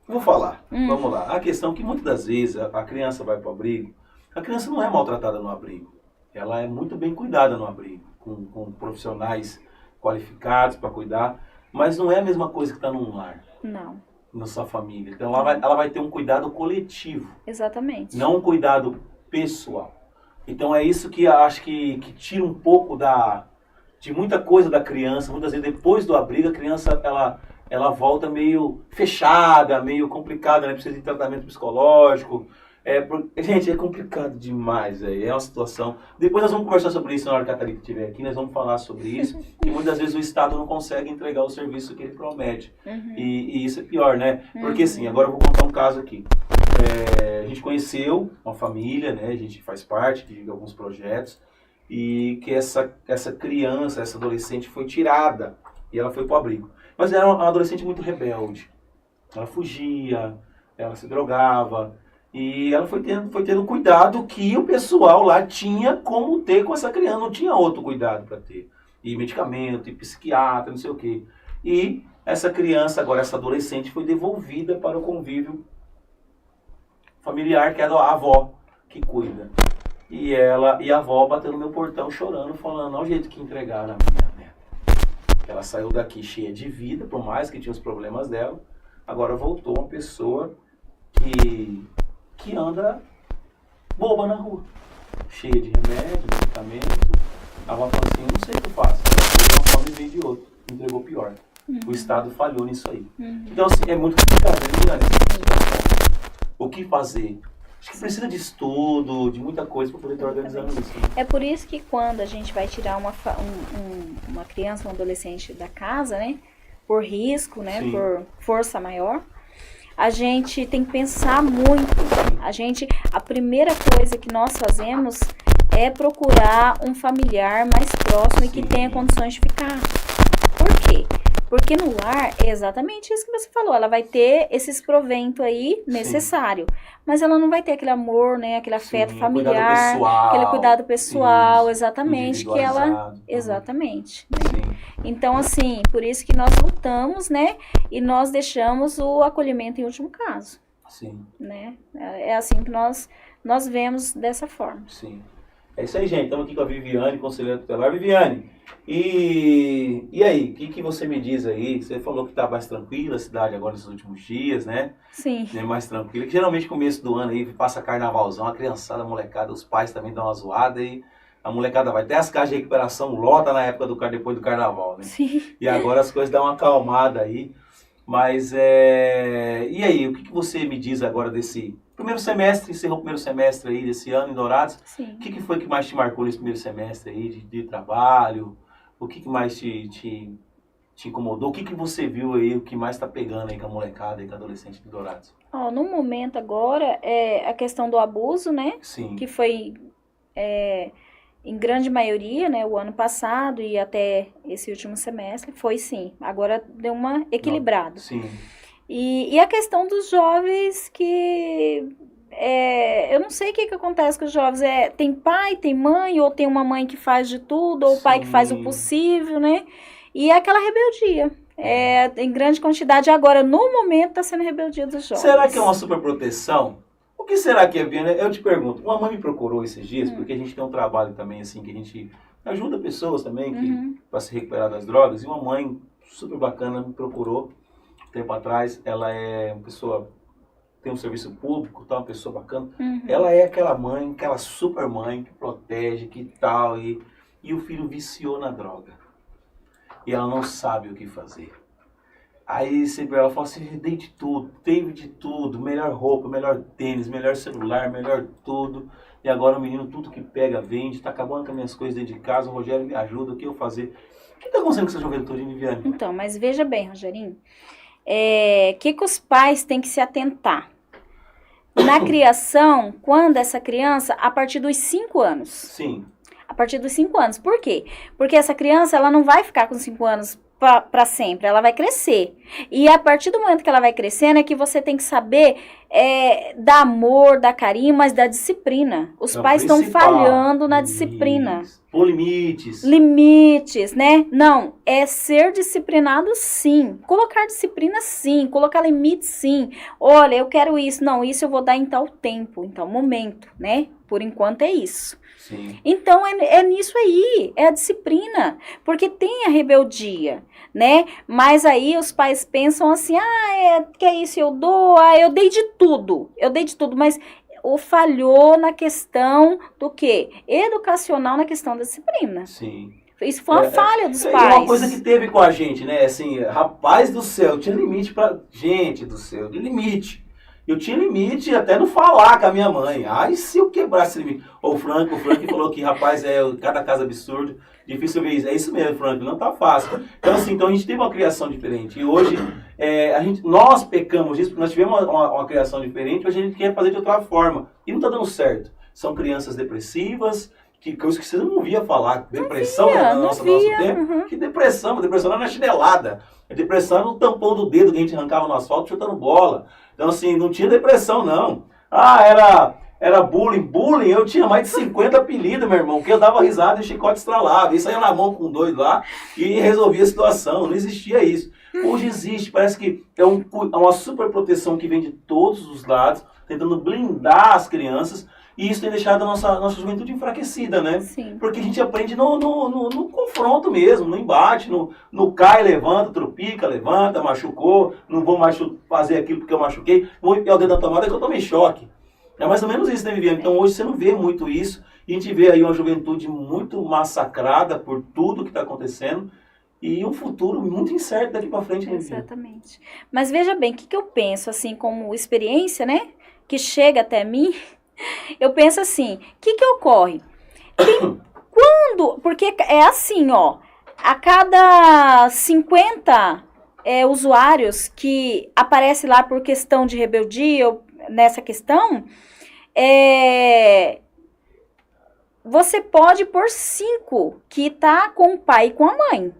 vou falar, vamos lá. A questão que muitas das vezes a criança vai para o abrigo, a criança não é maltratada no abrigo, ela é muito bem cuidada no abrigo, com profissionais qualificados para cuidar, mas não é a mesma coisa que está num lar. Não. Na sua família. Então ela vai ter um cuidado coletivo. Exatamente. Não um cuidado pessoal. Então é isso que eu acho que tira um pouco de muita coisa da criança. Muitas vezes depois do abrigo a criança ela volta meio fechada, meio complicada, né? Precisa de tratamento psicológico. Gente, é complicado demais. É uma situação... Depois nós vamos conversar sobre isso na hora que a Thalita estiver aqui. Nós vamos falar sobre isso. E muitas vezes o Estado não consegue entregar o serviço que ele promete. Uhum. E isso é pior, né? Porque assim, agora eu vou contar um caso aqui. A gente conheceu uma família, né? A gente faz parte de alguns projetos. E que essa criança, essa adolescente foi tirada. E ela foi para o abrigo. Mas ela era uma adolescente muito rebelde. Ela fugia, ela se drogava... E ela foi tendo cuidado que o pessoal lá tinha como ter com essa criança. Não tinha outro cuidado para ter. E medicamento, e psiquiatra, não sei o quê. E essa criança, agora essa adolescente, foi devolvida para o convívio familiar, que é a avó que cuida. E a avó bateu no meu portão chorando, falando, olha o jeito que entregaram a minha neta. Ela saiu daqui cheia de vida, por mais que tinha os problemas dela. Agora voltou uma pessoa que anda boba na rua, cheia de remédio, medicamento. A avó falou assim, eu não sei o que eu faço. Eu não só me veio de outro, me entregou pior. O Estado falhou nisso aí. Então, assim, é muito complicado, né? O que fazer? Acho que precisa de estudo, de muita coisa para poder estar organizando isso. É por isso que quando a gente vai tirar uma criança, um adolescente da casa, né? Por risco, né? Sim. Por força maior, a gente tem que pensar muito. A primeira coisa que nós fazemos é procurar um familiar mais próximo e que Sim. tenha condições de ficar. Por quê? Porque no lar é exatamente isso que você falou. Ela vai ter esses proventos aí necessário, mas ela não vai ter aquele amor, né? Aquele afeto Sim, familiar, cuidado pessoal, aquele cuidado pessoal, isso, exatamente, que ela, individualizado. exatamente. Sim. Então, assim, por isso que nós lutamos, né? E nós deixamos o acolhimento em último caso, Sim. né? É assim que nós vemos dessa forma. Sim. É isso aí, gente. Estamos aqui com a Viviane, conselheira tutelar. Viviane, e aí, o que você me diz aí? Você falou que está mais tranquila a cidade agora nesses últimos dias, né? Sim. Mais tranquila. Que geralmente começo do ano aí passa carnavalzão, a criançada, a molecada, os pais também dão uma zoada e a molecada vai. Até as casas de recuperação lota na época depois do carnaval, né? Sim. E agora as coisas dão uma acalmada aí. Mas e aí, o que você me diz agora desse primeiro semestre, encerrou o primeiro semestre aí desse ano em Dourados? Sim. O que foi que mais te marcou nesse primeiro semestre aí de trabalho? O que mais te incomodou? O que você viu aí, o que mais tá pegando aí com a molecada e com a adolescente de Dourados? No momento agora, é a questão do abuso, né? Sim. Que foi, em grande maioria, né? O ano passado e até esse último semestre, foi sim. Agora deu uma equilibrada. Sim. E a questão dos jovens que... eu não sei o que acontece com os jovens. Tem pai, tem mãe, ou tem uma mãe que faz de tudo, ou o pai que faz o possível, né? E é aquela rebeldia. Em grande quantidade. Agora, no momento, está sendo rebeldia dos jovens. Será que é uma superproteção? O que será que é, Viana? Eu te pergunto. Uma mãe me procurou esses dias, porque a gente tem um trabalho também, assim, que a gente ajuda pessoas também para se recuperar das drogas. E uma mãe super bacana me procurou tempo atrás. Ela é uma pessoa, tem um serviço público, tá, uma pessoa bacana. Ela é aquela mãe, aquela super mãe que protege, que tal, e o filho viciou na droga. E ela não sabe o que fazer. Aí sempre ela fala assim, dei de tudo, teve de tudo, melhor roupa, melhor tênis, melhor celular, melhor tudo. E agora o menino tudo que pega, vende, tá acabando com as minhas coisas dentro de casa, o Rogério me ajuda, o que eu fazer? O que tá acontecendo com essa juventude, Viviane? Então, mas veja bem, Rogerinho, que os pais têm que se atentar? Na criação, quando essa criança, a partir dos 5 anos. Sim. A partir dos 5 anos. Por quê? Porque essa criança, ela não vai ficar com 5 anos para sempre, ela vai crescer. E a partir do momento que ela vai crescendo, é que você tem que saber dar amor, dar carinho, mas da disciplina. Os pais estão falhando na disciplina. Por limites. Limites, né? Não, é ser disciplinado sim. Colocar disciplina sim. Colocar limite sim. Olha, eu quero isso. Não, isso eu vou dar em tal tempo, em tal momento, né? Por enquanto é isso. Sim. Então, é nisso aí, é a disciplina, porque tem a rebeldia, né? Mas aí os pais pensam assim, que é isso, eu dou, eu dei de tudo, mas falhou na questão do quê? Educacional, na questão da disciplina. Sim. Isso foi uma falha dos pais. Uma coisa que teve com a gente, né? Assim, rapaz do céu, tinha limite pra... Gente do céu, de limite. Eu tinha limite até não falar com a minha mãe. Ai, se eu quebrasse esse limite. O Frank falou que, rapaz, cada caso absurdo, difícil ver isso. É isso mesmo, Frank, não tá fácil. Então, assim, então a gente teve uma criação diferente. E hoje, nós pecamos disso, porque nós tivemos uma criação diferente, hoje a gente quer fazer de outra forma. E não tá dando certo. São crianças depressivas, coisa que você não ouvia falar. Depressão no nosso tempo. Que depressão? Depressão era na chinelada. Depressão era no tampão do dedo que a gente arrancava no asfalto chutando bola. Então, assim, não tinha depressão, não. Era bullying. Bullying, eu tinha mais de 50 apelidos, meu irmão, que eu dava risada e chicote estralava. E saía na mão com um doido lá e resolvia a situação. Não existia isso. Hoje existe, parece que é uma super proteção que vem de todos os lados, tentando blindar as crianças. E isso tem deixado a nossa juventude enfraquecida, né? Sim. Porque a gente aprende no confronto mesmo, no embate, no cai, levanta, tropica, levanta, machucou, não vou mais fazer aquilo porque eu machuquei, vou enfiar o dedo na tomada que eu tomei choque. É mais ou menos isso, né, Viviane? Então hoje você não vê muito isso, e a gente vê aí uma juventude muito massacrada por tudo que está acontecendo, e um futuro muito incerto daqui para frente, né, Viviane? Exatamente. Mas veja bem, o que eu penso, assim, como experiência, né? que chega até mim, eu penso assim, o que ocorre? Porque é assim, ó, a cada 50 usuários que aparece lá por questão de rebeldia, ou nessa questão, você pode pôr 5 que tá com o pai e com a mãe.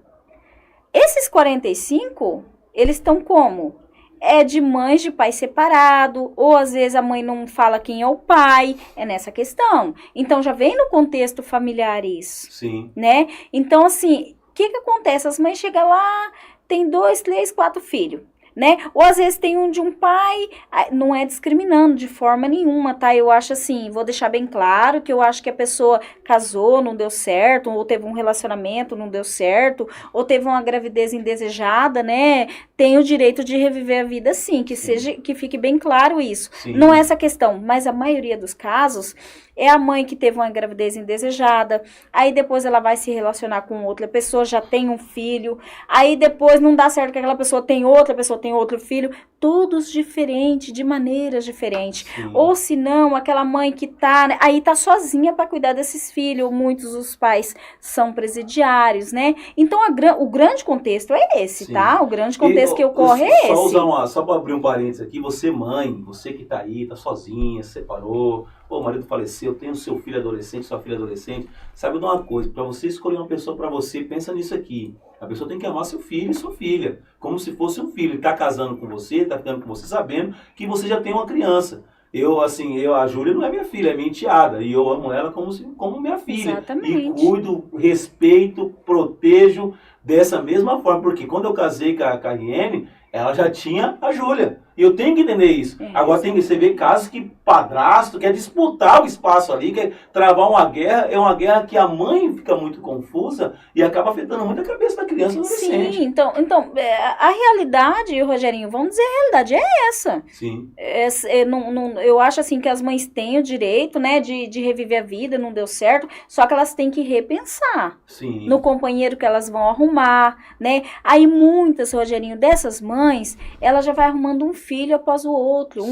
Esses 45, eles estão como? De mães de pai separado, ou às vezes a mãe não fala quem é o pai, é nessa questão. Então, já vem no contexto familiar isso. Sim. Né? Então, assim, o que acontece? As mães chegam lá, tem 2, 3, 4 filhos. Né? Ou às vezes tem um de um pai, não é discriminando de forma nenhuma, tá? Eu acho assim, vou deixar bem claro que eu acho que a pessoa casou, não deu certo, ou teve um relacionamento, não deu certo, ou teve uma gravidez indesejada, né? Tem o direito de reviver a vida sim, que fique bem claro isso. Sim. Não é essa questão, mas a maioria dos casos é a mãe que teve uma gravidez indesejada, aí depois ela vai se relacionar com outra pessoa, já tem um filho, aí depois não dá certo que aquela pessoa tem outra pessoa, tem outro filho, todos diferentes, de maneiras diferentes. Sim. Ou se não, aquela mãe que tá, né, aí tá sozinha para cuidar desses filhos, muitos dos pais são presidiários, né? Então o grande contexto é esse, sim, tá? O grande contexto que ocorre é esse. Só para abrir um parênteses aqui, você mãe, você que tá aí, tá sozinha, se separou, o marido faleceu, tem o seu filho adolescente, sua filha adolescente, sabe de uma coisa, para você escolher uma pessoa para você, pensa nisso aqui. A pessoa tem que amar seu filho e sua filha, como se fosse um filho. Ele tá casando com você, tá ficando com você, sabendo que você já tem uma criança. A Júlia não é minha filha, é minha enteada, e eu amo ela como minha filha. Exatamente. E cuido, respeito, protejo dessa mesma forma, porque quando eu casei com a Riene, ela já tinha a Júlia. E eu tenho que entender isso. Agora você vê casos que padrasto quer disputar o espaço ali, quer travar uma guerra. É uma guerra que a mãe fica muito confusa e acaba afetando muito a cabeça da criança e do adolescente. Sim, então a realidade, Rogerinho, vamos dizer, a realidade é essa. Sim. Eu acho assim que as mães têm o direito, né, de reviver a vida, não deu certo, só que elas têm que repensar. Sim. No companheiro que elas vão arrumar, né? Aí muitas, Rogerinho, dessas mães, ela já vai arrumando um filho após o outro,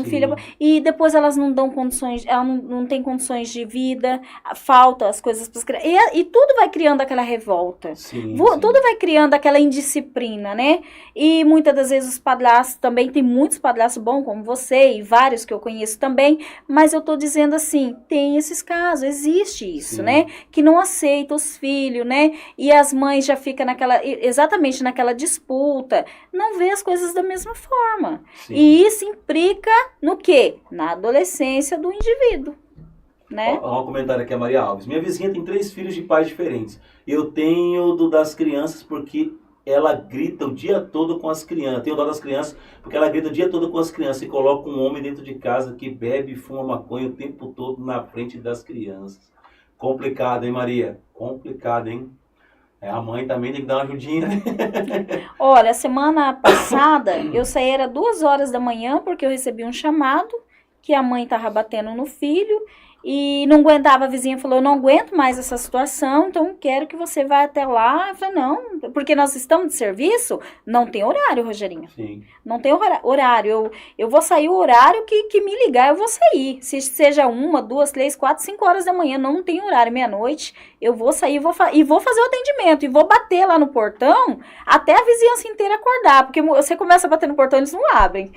e depois elas não dão condições, ela não tem condições de vida, falta as coisas para as crianças, e tudo vai criando aquela revolta. Sim, tudo vai criando aquela indisciplina, né? E muitas das vezes os padrastos também, tem muitos padrastos bons como você, e vários que eu conheço também, mas eu tô dizendo assim, tem esses casos, existe isso, sim, né? Que não aceita os filhos, né? E as mães já ficam exatamente naquela disputa, não vê as coisas da mesma forma. Sim. E isso implica no quê? Na adolescência do indivíduo, né? Ó, um comentário aqui, a Maria Alves. Minha vizinha tem 3 filhos de pais diferentes. Eu tenho das crianças porque ela grita o dia todo com as crianças. Tenho dó das crianças porque ela grita o dia todo com as crianças e coloca um homem dentro de casa que bebe e fuma maconha o tempo todo na frente das crianças. Complicado, hein, Maria? Complicado, hein? A mãe também tem que dar uma ajudinha, né? Olha, semana passada eu saí, era 2 horas da manhã, porque eu recebi um chamado que a mãe estava batendo no filho e não aguentava. A vizinha falou, eu não aguento mais essa situação, então quero que você vá até lá. Eu falei, não, porque nós estamos de serviço, não tem horário, Rogerinho. Sim. Não tem horário. Eu vou sair o horário que me ligar, eu vou sair. Se seja 1, 2, 3, 4, 5 horas da manhã, não tem horário, meia-noite, eu vou sair e vou fazer o atendimento. E vou bater lá no portão até a vizinhança inteira acordar. Porque você começa a bater no portão, eles não abrem.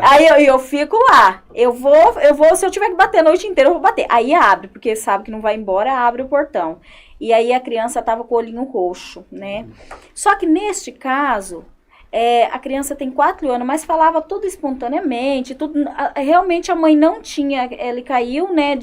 Aí eu fico lá. Eu vou, se eu tiver que bater a noite inteira, eu vou bater. Aí abre, porque sabe que não vai embora, abre o portão. E aí a criança tava com o olhinho roxo, né? Só que neste caso, a criança tem 4 anos, mas falava tudo espontaneamente, realmente a mãe não tinha, ele caiu, né,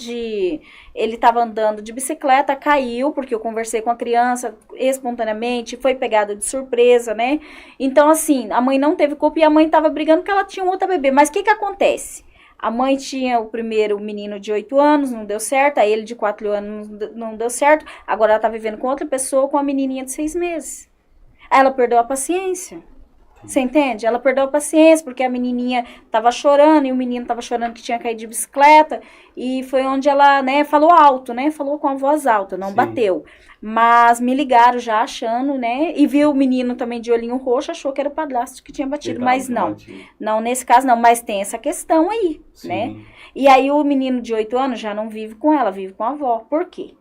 ele estava andando de bicicleta, caiu, porque eu conversei com a criança espontaneamente, foi pegada de surpresa, né? Então, assim, a mãe não teve culpa e a mãe estava brigando porque ela tinha um outro bebê. Mas o que acontece? A mãe tinha o primeiro menino de 8 anos, não deu certo, aí ele de 4 anos não deu certo, agora ela tá vivendo com outra pessoa, com uma menininha de 6 meses. Aí ela perdeu a paciência. Você entende? Ela perdeu a paciência porque a menininha tava chorando e o menino tava chorando que tinha caído de bicicleta. E foi onde ela, né, falou alto, né? Falou com a voz alta, não Sim. bateu. Mas me ligaram já achando, né? E viu o menino também de olhinho roxo, achou que era o padrasto que tinha batido. Ele Mas tava não. batido. Não, nesse caso não. Mas tem essa questão aí, Sim. né? E aí o menino de 8 anos já não vive com ela, vive com a avó. Por quê?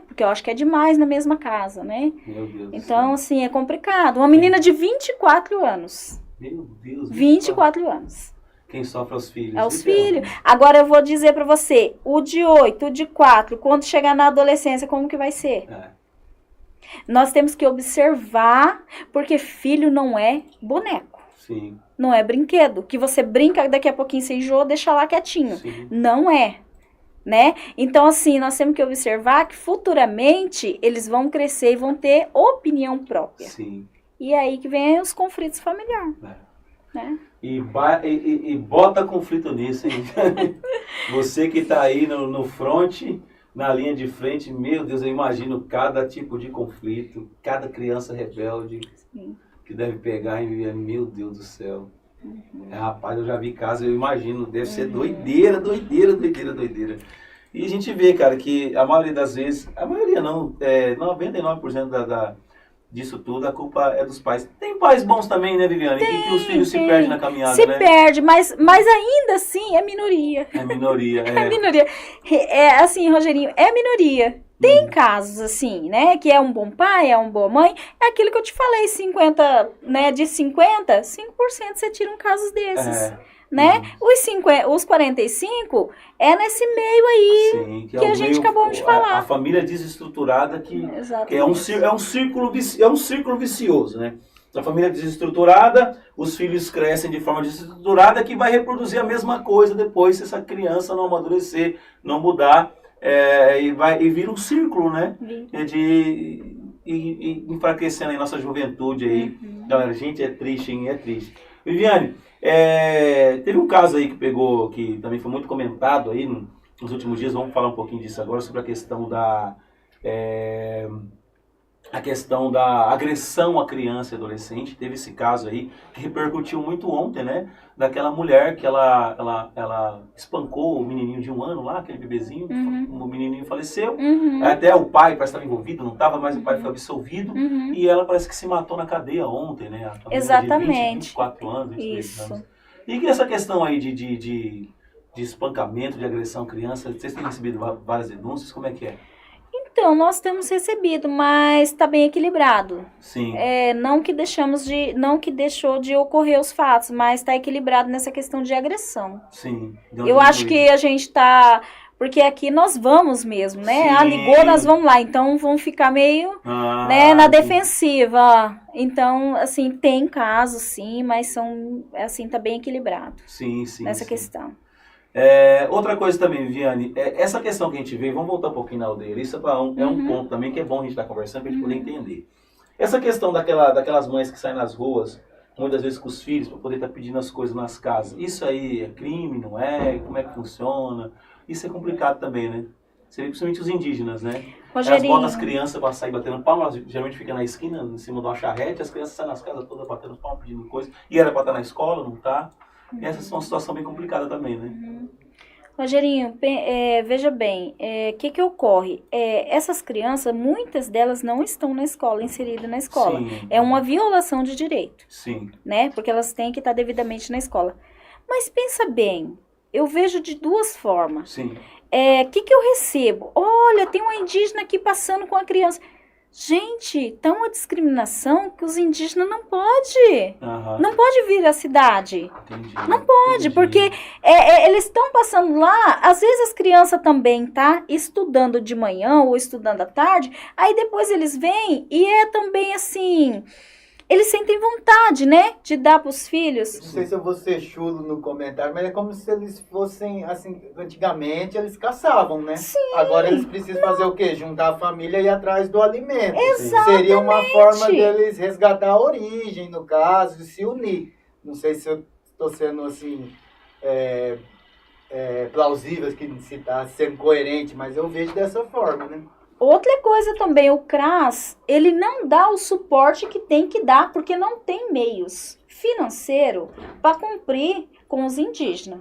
Porque eu acho que é demais na mesma casa, né? Meu Deus do Então, céu. assim, é complicado. Uma menina de 24 anos. Meu Deus. 24 anos. Quem sofre é os filhos. É os literalmente. filhos. Agora eu vou dizer pra você, o de 8, o de 4, quando chegar na adolescência, como que vai ser? É. Nós temos que observar, porque filho não é boneco. Sim, Não é brinquedo. Que você brinca, daqui a pouquinho você enjoa, deixa lá quietinho. sim. Não é. Né? Então, assim, nós temos que observar que futuramente eles vão crescer e vão ter opinião própria. Sim. E aí que vem os conflitos familiares. É. Né? E bota conflito nisso, hein? Você que tá aí no front, na linha de frente, meu Deus, eu imagino cada tipo de conflito, cada criança rebelde Sim. que deve pegar e meu Deus do céu. Rapaz, eu já vi casos, eu imagino, deve ser doideira. E a gente vê, cara, que a maioria das vezes, a maioria não, 99% disso tudo, a culpa é dos pais. Tem pais bons também, né, Viviane? Que os filhos se perdem na caminhada, Se né? perde, mas ainda assim é minoria. É minoria, É minoria. Assim, Rogerinho, é minoria. Tem casos assim, né, que é um bom pai, é uma boa mãe, é aquilo que eu te falei, 50, né, de 50, 5% você tira um caso desses, né? Os 45 é nesse meio aí. Sim, que a gente acabou de falar. A família desestruturada que Exatamente. é um círculo vicioso, né? A família desestruturada, os filhos crescem de forma desestruturada que vai reproduzir a mesma coisa depois se essa criança não amadurecer, não mudar. E vira um círculo, né? E enfraquecendo a nossa juventude aí. Galera, gente, é triste, hein? É triste. Viviane, teve um caso aí que pegou, que também foi muito comentado aí nos últimos dias, vamos falar um pouquinho disso agora, sobre a questão da agressão à criança e adolescente. Teve esse caso aí que repercutiu muito ontem, né? Daquela mulher que ela espancou o menininho de 1 ano lá, aquele bebezinho, o menininho faleceu. Até o pai parece que estava envolvido, não estava, mas o pai foi absolvido. E ela parece que se matou na cadeia ontem, né? Exatamente. De 24 anos, 23 Isso. anos. E essa questão aí de espancamento, de agressão à criança, vocês têm recebido várias denúncias? Como é que é? Então, nós temos recebido, mas está bem equilibrado. Sim. Não que deixou de ocorrer os fatos, mas está equilibrado nessa questão de agressão. Sim. Eu acho que a gente está... Porque aqui nós vamos mesmo, né? Sim. Ligou, nós vamos lá. Então, vamos ficar meio na defensiva. Então, assim, tem casos, sim, mas tá bem equilibrado. Sim, nessa sim. questão. Outra coisa também, Viviane, essa questão que a gente vê, vamos voltar um pouquinho na aldeia, isso é um ponto também que é bom a gente estar conversando para a gente poder entender. Essa questão daquelas mães que saem nas ruas, muitas vezes com os filhos, para poder estar pedindo as coisas nas casas, isso aí é crime, não é? Como é que funciona? Isso é complicado também, né? Seria principalmente os indígenas, né? Elas botam as crianças para sair batendo palma, elas geralmente ficam na esquina, em cima de uma charrete, as crianças saem nas casas todas batendo palma, pedindo coisa, e era para estar na escola, não está? E essa é uma situação bem complicada também, né? Rogerinho, veja bem, que ocorre? Essas crianças, muitas delas não estão na escola, inseridas na escola. Sim. É uma violação de direito, Sim. né? Porque elas têm que estar devidamente na escola. Mas pensa bem, eu vejo de duas formas. Sim. Que eu recebo? Olha, tem uma indígena aqui passando com a criança. Gente, tá uma discriminação que os indígenas não pode. Não pode vir à cidade. Entendi. Não pode, porque eles estão passando lá, às vezes as crianças também tá estudando de manhã ou estudando à tarde, aí depois eles vêm e também assim, eles sentem vontade, né, de dar pros filhos. Não sei se eu vou ser chulo no comentário, mas é como se eles fossem, assim, antigamente eles caçavam, né? Sim. Agora eles precisam fazer o quê? Juntar a família e ir atrás do alimento. Exatamente. Seria uma forma deles resgatar a origem, no caso, e se unir. Não sei se eu estou sendo, assim, plausível, que se está sendo coerente, mas eu vejo dessa forma, né? outra coisa também, o CRAS, ele não dá o suporte que tem que dar, porque não tem meios financeiros para cumprir com os indígenas.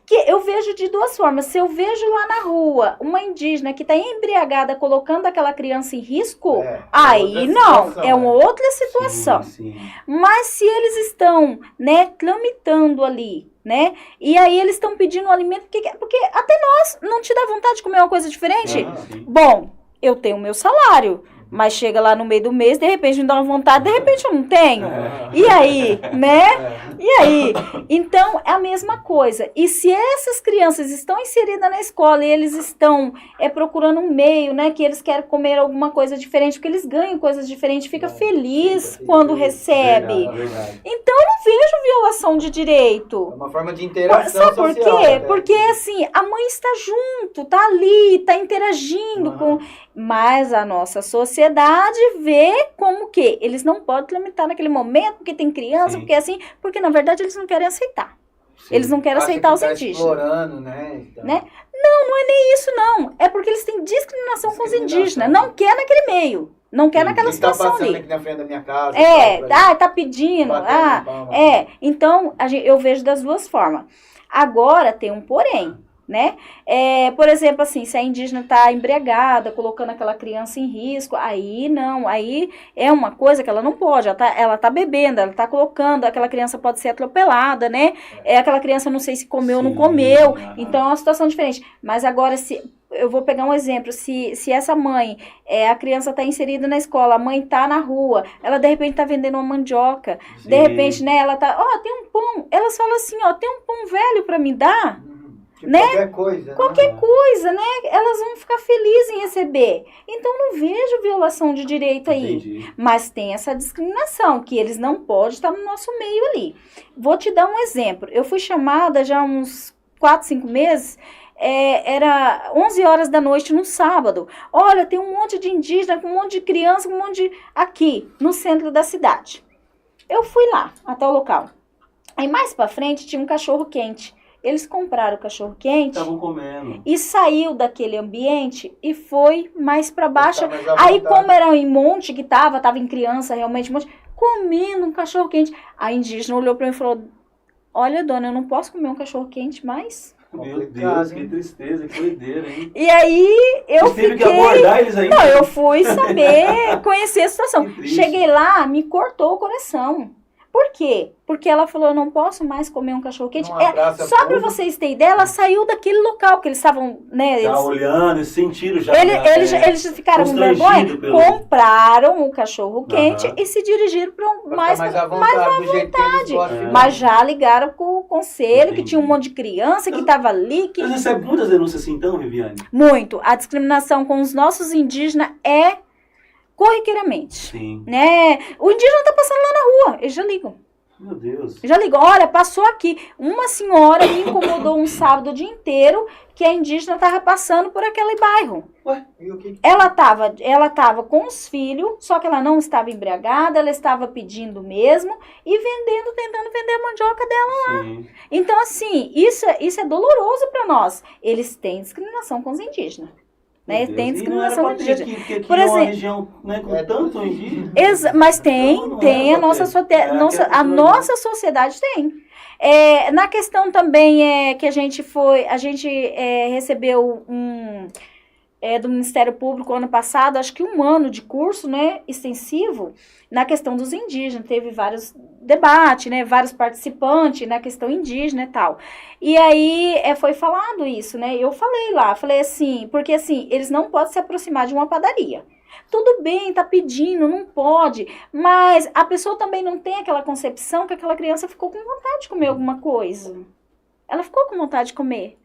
Que eu vejo de duas formas. Se eu vejo lá na rua uma indígena que está embriagada colocando aquela criança em risco, aí não, é uma outra situação. Sim. Mas se eles estão, né, tramitando ali, né, e aí eles estão pedindo um alimento, porque até nós não te dá vontade de comer uma coisa diferente? Sim. Bom, eu tenho meu salário, mas chega lá no meio do mês, de repente me dá uma vontade, de repente eu não tenho. E aí, né? E aí? Então, é a mesma coisa. E se essas crianças estão inseridas na escola e eles estão procurando um meio, né, que eles querem comer alguma coisa diferente, porque eles ganham coisas diferentes, fica feliz quando recebe. Verdade. Então, eu não vejo violação de direito. É uma forma de interação Sabe por social. quê? Né? Porque, assim, a mãe está junto, tá ali, tá interagindo com... Mas a nossa sociedade vê como que eles não podem tramitar naquele momento, porque tem criança, Sim. porque assim... Porque, na verdade, eles não querem aceitar. Sim. Eles não querem Acha aceitar que os tá indígenas. explorando, né? Então, Né? Não é nem isso, não. É porque eles têm discriminação com os Discriminação. indígenas. Não quer naquele meio. Não quer naquela quem tá situação passando ali. aqui na frente da minha casa. Tá pedindo. Batendo palma. Então, eu vejo das duas formas. Agora, tem um porém, né? Por exemplo, assim, se a indígena tá embriagada, colocando aquela criança em risco, aí não, aí é uma coisa que ela não pode, ela tá bebendo, ela tá colocando, aquela criança pode ser atropelada, né? Aquela criança não sei se comeu ou não Sim, comeu, então é uma situação diferente. Mas agora, eu vou pegar um exemplo, se essa mãe, a criança está inserida na escola, a mãe está na rua, ela de repente está vendendo uma mandioca, Sim. de repente, né, ela tá, tem um pão, elas falam assim, tem um pão velho para me dar, Tipo, né? Qualquer coisa, né, elas vão ficar felizes em receber. Então, não vejo violação de direito aí. Entendi. Mas tem essa discriminação, que eles não podem estar no nosso meio ali. Vou te dar um exemplo, eu fui chamada já há uns 4, 5 meses, era 11 horas da noite no sábado. Olha, tem um monte de indígena, com um monte de criança, com um monte de... Aqui, no centro da cidade. Eu fui lá, até o local. Aí mais pra frente tinha um cachorro quente. Eles compraram o cachorro quente Estavam comendo. e saiu daquele ambiente e foi mais pra baixo. Tá mais à Aí vontade. como era em monte que tava em criança realmente, monte, comendo um cachorro quente. A indígena olhou pra mim e falou, olha, dona, eu não posso comer um cachorro quente mais? Meu Complicado, Deus, hein? que tristeza, que doideira, hein? E aí eu Você teve que fiquei... abordar eles aí? Não, eu fui saber, conhecer a situação. Que triste. Cheguei lá, me cortou o coração. Por quê? Porque ela falou, eu não posso mais comer um cachorro quente. Numa praça Só para pública. vocês terem ideia, ela saiu daquele local, porque eles estavam, né? Já Eles, olhando, sentiram já. eles ficaram com vergonha, constrangido pelo- compraram o cachorro quente Aham. e se dirigiram para Mais à vontade, do jeito que eles gostam. É. Mas já ligaram com o conselho, que Entendi. tinha um monte de criança que estava ali, que... Você recebe muitas denúncias assim então, Viviane? Muito. A discriminação com os nossos indígenas é corriqueiramente, Sim. né? O indígena tá passando lá na rua, eles já ligam. Meu Deus. Já ligam, olha, passou aqui. Uma senhora me incomodou um sábado o dia inteiro que a indígena tava passando por aquele bairro. E o que Ela tava com os filhos, só que ela não estava embriagada, ela estava pedindo mesmo e tentando vender a mandioca dela. Sim. Então, assim, isso é doloroso para nós. Eles têm discriminação com os indígenas. Né? Meu Deus. Tem E discriminação não com era os pra ter indígenas. aqui, porque aqui Por é uma exemplo- região, né, com tanto indígena. Mas tem, Não, não tem, era a pra nossa, ter. É, a que é nossa sociedade tem. Na questão também que a gente recebeu do Ministério Público ano passado, acho que 1 ano de curso, né, extensivo, na questão dos indígenas. Teve vários debates, né, vários participantes na questão indígena e tal. E aí foi falado isso, né, eu falei assim, porque assim, eles não podem se aproximar de uma padaria. Tudo bem, tá pedindo, não pode, mas a pessoa também não tem aquela concepção que aquela criança ficou com vontade de comer alguma coisa. Ela ficou com vontade de comer,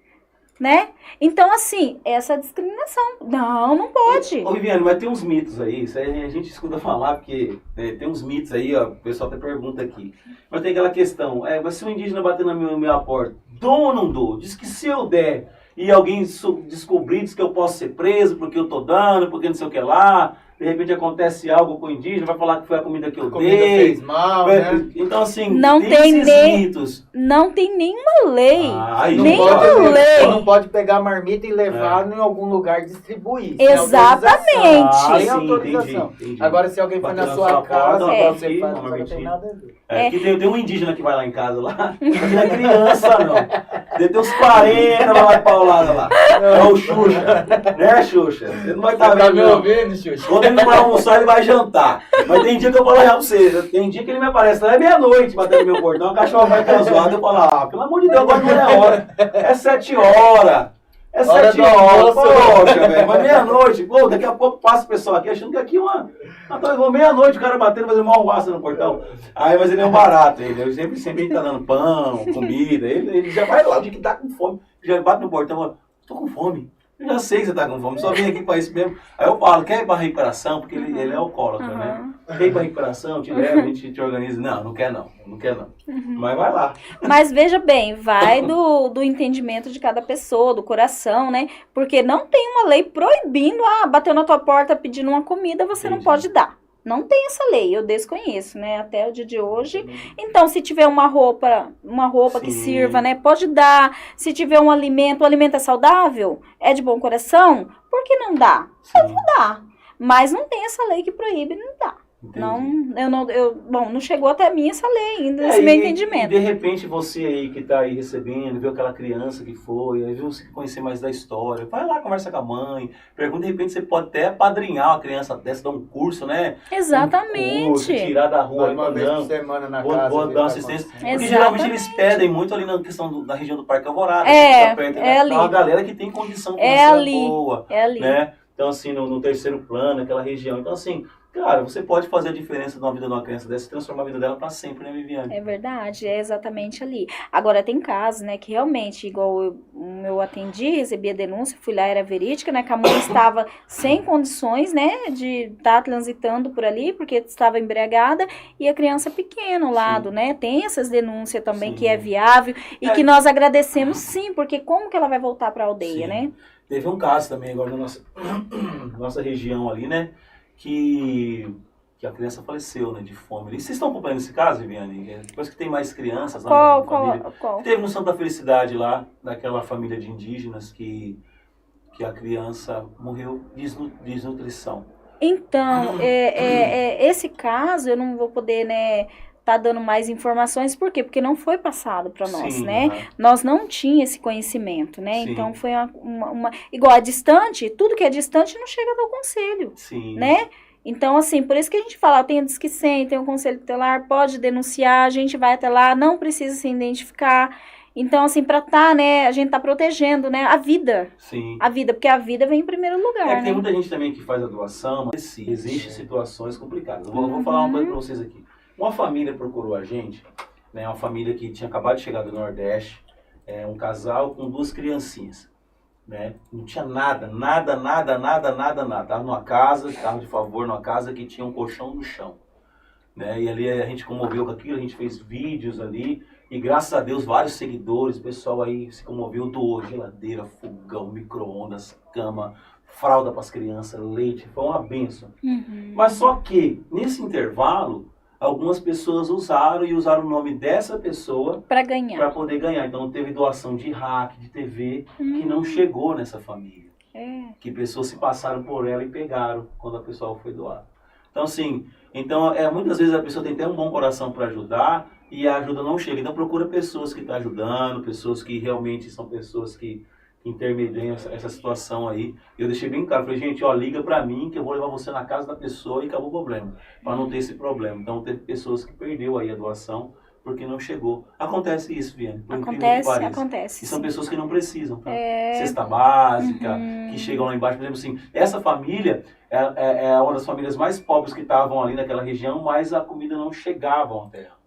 né? Então, assim, essa discriminação. Não pode. Ô, Viviane, mas tem uns mitos aí, isso aí a gente escuta falar, porque tem uns mitos aí, ó, o pessoal até pergunta aqui. Mas tem aquela questão, mas se um indígena bater na minha porta, dou ou não dou? Diz que se eu der e alguém descobrir, diz que eu posso ser preso porque eu tô dando, porque não sei o que lá, de repente acontece algo com o indígena, vai falar que foi a comida que eu a comida dei. fez mal, né? Então, assim, Não tem tem esses nem- mitos. Não tem nenhuma lei. Aí Não nenhuma pode, lei. não pode pegar a marmita e levar em algum lugar e distribuir. sem Exatamente. autorização. Sem sim, autorização. entendi. Agora, se alguém for Bateu na sua casa, porta, você aqui, faz, uma não tem marmitinha. nada a ver. Que tem um indígena que vai lá em casa lá, não é criança não. Deve ter uns 40 lá paulada lá. É o Xuxa. Né, Xuxa? Ele não vai estar Tá vendo. me não. ouvindo, Xuxa? Quando ele vai almoçar, ele vai jantar. Mas tem dia que eu falo pra você, tem dia que ele me aparece lá, é meia-noite, batendo no meu portão, a cachorra vai ficar zoada, eu falo, pelo amor de Deus, agora não é hora. É 7 horas. É Hora 7 do horas. almoço. Poxa, velho, mas meia-noite. Pô, daqui a pouco passa o pessoal aqui achando que aqui é uma meia-noite, o cara batendo, fazendo uma almoço no portão. Aí, mas ele é um barato, ele sempre tá dando pão, comida, ele já vai lá, o dia que tá com fome, já bate no portão, fala, tô com fome. Eu já sei que você tá com fome, só vim aqui pra isso mesmo. Aí eu falo, quer ir pra recuperação? Porque ele é alcoólatra, né? Quer ir pra recuperação? Te leva, a gente te organiza. Não quer não. Mas vai lá. Mas veja bem, vai do entendimento de cada pessoa, do coração, né? Porque não tem uma lei proibindo, bateu na tua porta pedindo uma comida, você não pode dar. Não tem essa lei, eu desconheço, né? Até o dia de hoje. Então, se tiver uma roupa que Sim. sirva, né? Pode dar. Se tiver o alimento é saudável, é de bom coração, por que não dá? Sim. Dá. Mas não tem essa lei que proíbe, não dá. Entendi. Não chegou até mim essa lei ainda, esse meu entendimento. E de repente você aí que tá aí recebendo, viu aquela criança que foi, aí viu você conhecer mais da história, vai lá, conversa com a mãe, pergunta, de repente você pode até apadrinhar uma criança dessa, dar um curso, né? Exatamente. Um curso, tirar da rua, Vai uma vez por não, semana na vou casa. dar ver uma o que assistência. tá Porque acontecendo. geralmente eles Exatamente. pedem muito ali na questão da região do Parque Alvorada, É, que fica perto, né? é ali. Então, uma galera que tem condição É financeira ali. boa, É ali. né? Então, assim, no terceiro plano, aquela região. Então, assim, cara, você pode fazer a diferença na vida de uma criança dessa e transformar a vida dela pra sempre, né, Viviane? É verdade, é exatamente ali. Agora, tem casos, né, que realmente, igual eu atendi, recebi a denúncia, fui lá, era verídica, né, que a mãe estava sem condições, né, de estar transitando por ali, porque estava embriagada, e a criança pequena ao lado, né, tem essas denúncias também Sim. que é viável, e que nós agradecemos sim, porque como que ela vai voltar para a aldeia, Sim. né? Teve um caso também agora na nossa região ali, né? Que a criança faleceu, né? De fome. E vocês estão acompanhando esse caso, Viviane? Depois que tem mais crianças lá na família. Qual? Teve no Santa Felicidade lá, daquela família de indígenas que a criança morreu de desnutrição. Então, esse caso eu não vou poder, né, tá dando mais informações, por quê? Porque não foi passado para nós, Sim, né? Nós não tínhamos esse conhecimento, né? Sim. Então foi igual a distante, tudo que é distante não chega ao conselho, Sim. né? Então, assim, por isso que a gente fala, tem a Disque 100, tem o conselho tutelar, pode denunciar, a gente vai até lá, não precisa se identificar. Então, assim, pra né, a gente tá protegendo, né, a vida. Sim. A vida, porque a vida vem em primeiro lugar, É que né? tem muita gente também que faz a doação, mas sim, existem situações complicadas. Eu vou falar uma coisa pra vocês aqui. Uma família procurou a gente, né, uma família que tinha acabado de chegar do Nordeste, um casal com 2 criancinhas, né? Não tinha nada. Tava numa casa, carro de favor numa casa que tinha um colchão no chão, né? E ali a gente comoveu com aquilo, a gente fez vídeos ali, e graças a Deus vários seguidores, o pessoal aí se comoveu, doou geladeira, fogão, micro-ondas, cama, fralda para as crianças, leite, foi uma bênção. Mas só que, nesse intervalo, algumas pessoas usaram o nome dessa pessoa Pra ganhar. para poder ganhar. Então teve doação de hack, de TV, que não chegou nessa família. Que pessoas se passaram por ela e pegaram quando a pessoa foi doar. Então, assim, muitas vezes a pessoa tem até um bom coração para ajudar e a ajuda não chega. Então procura pessoas que estão ajudando, pessoas que realmente são pessoas que intermediam essa situação aí. Eu deixei bem claro, falei, gente, liga pra mim que eu vou levar você na casa da pessoa e acabou o problema, para não ter esse problema. Então teve pessoas que perdeu aí a doação porque não chegou. Acontece isso, Viane, por incrível que pareça. Acontece. E são pessoas que não precisam, tá? É. Cesta básica, que chegam lá embaixo, por exemplo assim, essa família é uma das famílias mais pobres que estavam ali naquela região, mas a comida não chegava até ela.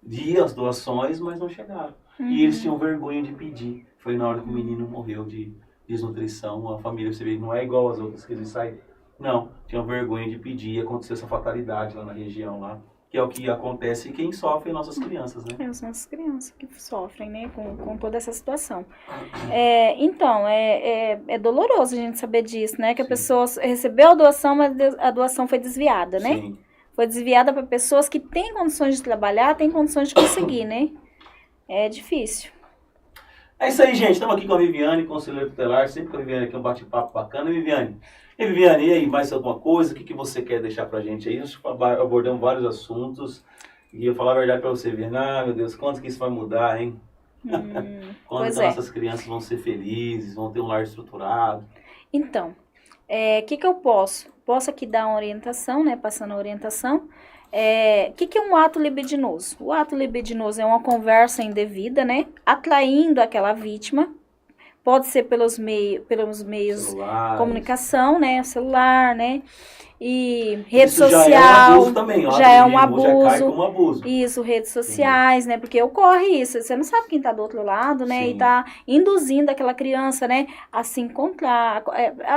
Via as doações, mas não chegaram. E eles tinham vergonha de pedir. Foi na hora que o menino morreu de desnutrição. A família, você vê, não é igual as outras que eles saem. Não, tinham vergonha de pedir e aconteceu essa fatalidade lá na região, lá, que é o que acontece e quem sofre é nossas crianças, né? As nossas crianças que sofrem, né, com toda essa situação. Então, é doloroso a gente saber disso, né, que a pessoa recebeu a doação, mas a doação foi desviada, né? Sim. Foi desviada para pessoas que têm condições de trabalhar, têm condições de conseguir, né? É difícil. É isso aí, gente. Estamos aqui com a Viviane, conselheira tutelar. Sempre com a Viviane aqui, um bate-papo bacana. Viviane, e aí, mais alguma coisa? O que você quer deixar pra gente aí? Nós abordamos vários assuntos. E eu falar a verdade pra você, Viviane, meu Deus, quanto que isso vai mudar, hein? Quando que nossas crianças vão ser felizes, vão ter um lar estruturado. Então, que eu posso? Posso aqui dar uma orientação, né? Passando a orientação. Que é um ato libidinoso? O ato libidinoso é uma conversa indevida, né? Atraindo aquela vítima. Pode ser pelos meios de comunicação, né? Celular, né? E rede social. Já é um abuso também. Já é um abuso. Já cai como abuso. Isso, redes sociais, né? Porque ocorre isso. Você não sabe quem tá do outro lado, né? Sim. E tá induzindo aquela criança, né? A se encontrar.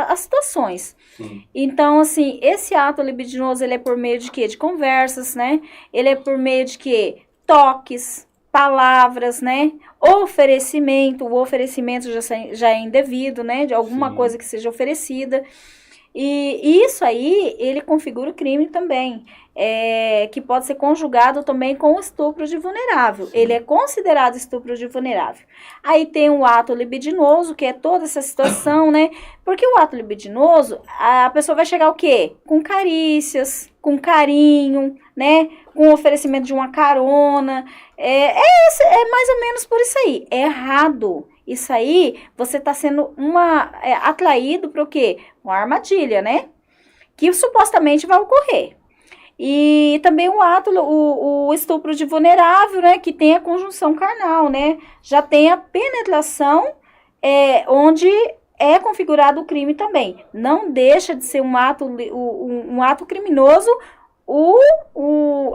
As situações. Sim. Então, assim, esse ato libidinoso, ele é por meio de quê? De conversas, né? Ele é por meio de quê? Toques, palavras, né? O oferecimento já é indevido, né? De alguma coisa que seja oferecida. E isso aí, ele configura o crime também, que pode ser conjugado também com o estupro de vulnerável. Sim. Ele é considerado estupro de vulnerável. Aí tem o ato libidinoso, que é toda essa situação, né? Porque o ato libidinoso, a pessoa vai chegar o quê? Com carícias, com carinho, né? Com o oferecimento de uma carona. É mais ou menos por isso aí. É errado. Isso aí, você está sendo atraído para o quê? Uma armadilha, né? Que supostamente vai ocorrer. E também o estupro de vulnerável, né? Que tem a conjunção carnal, né? Já tem a penetração, onde é configurado o crime também. Não deixa de ser um ato criminoso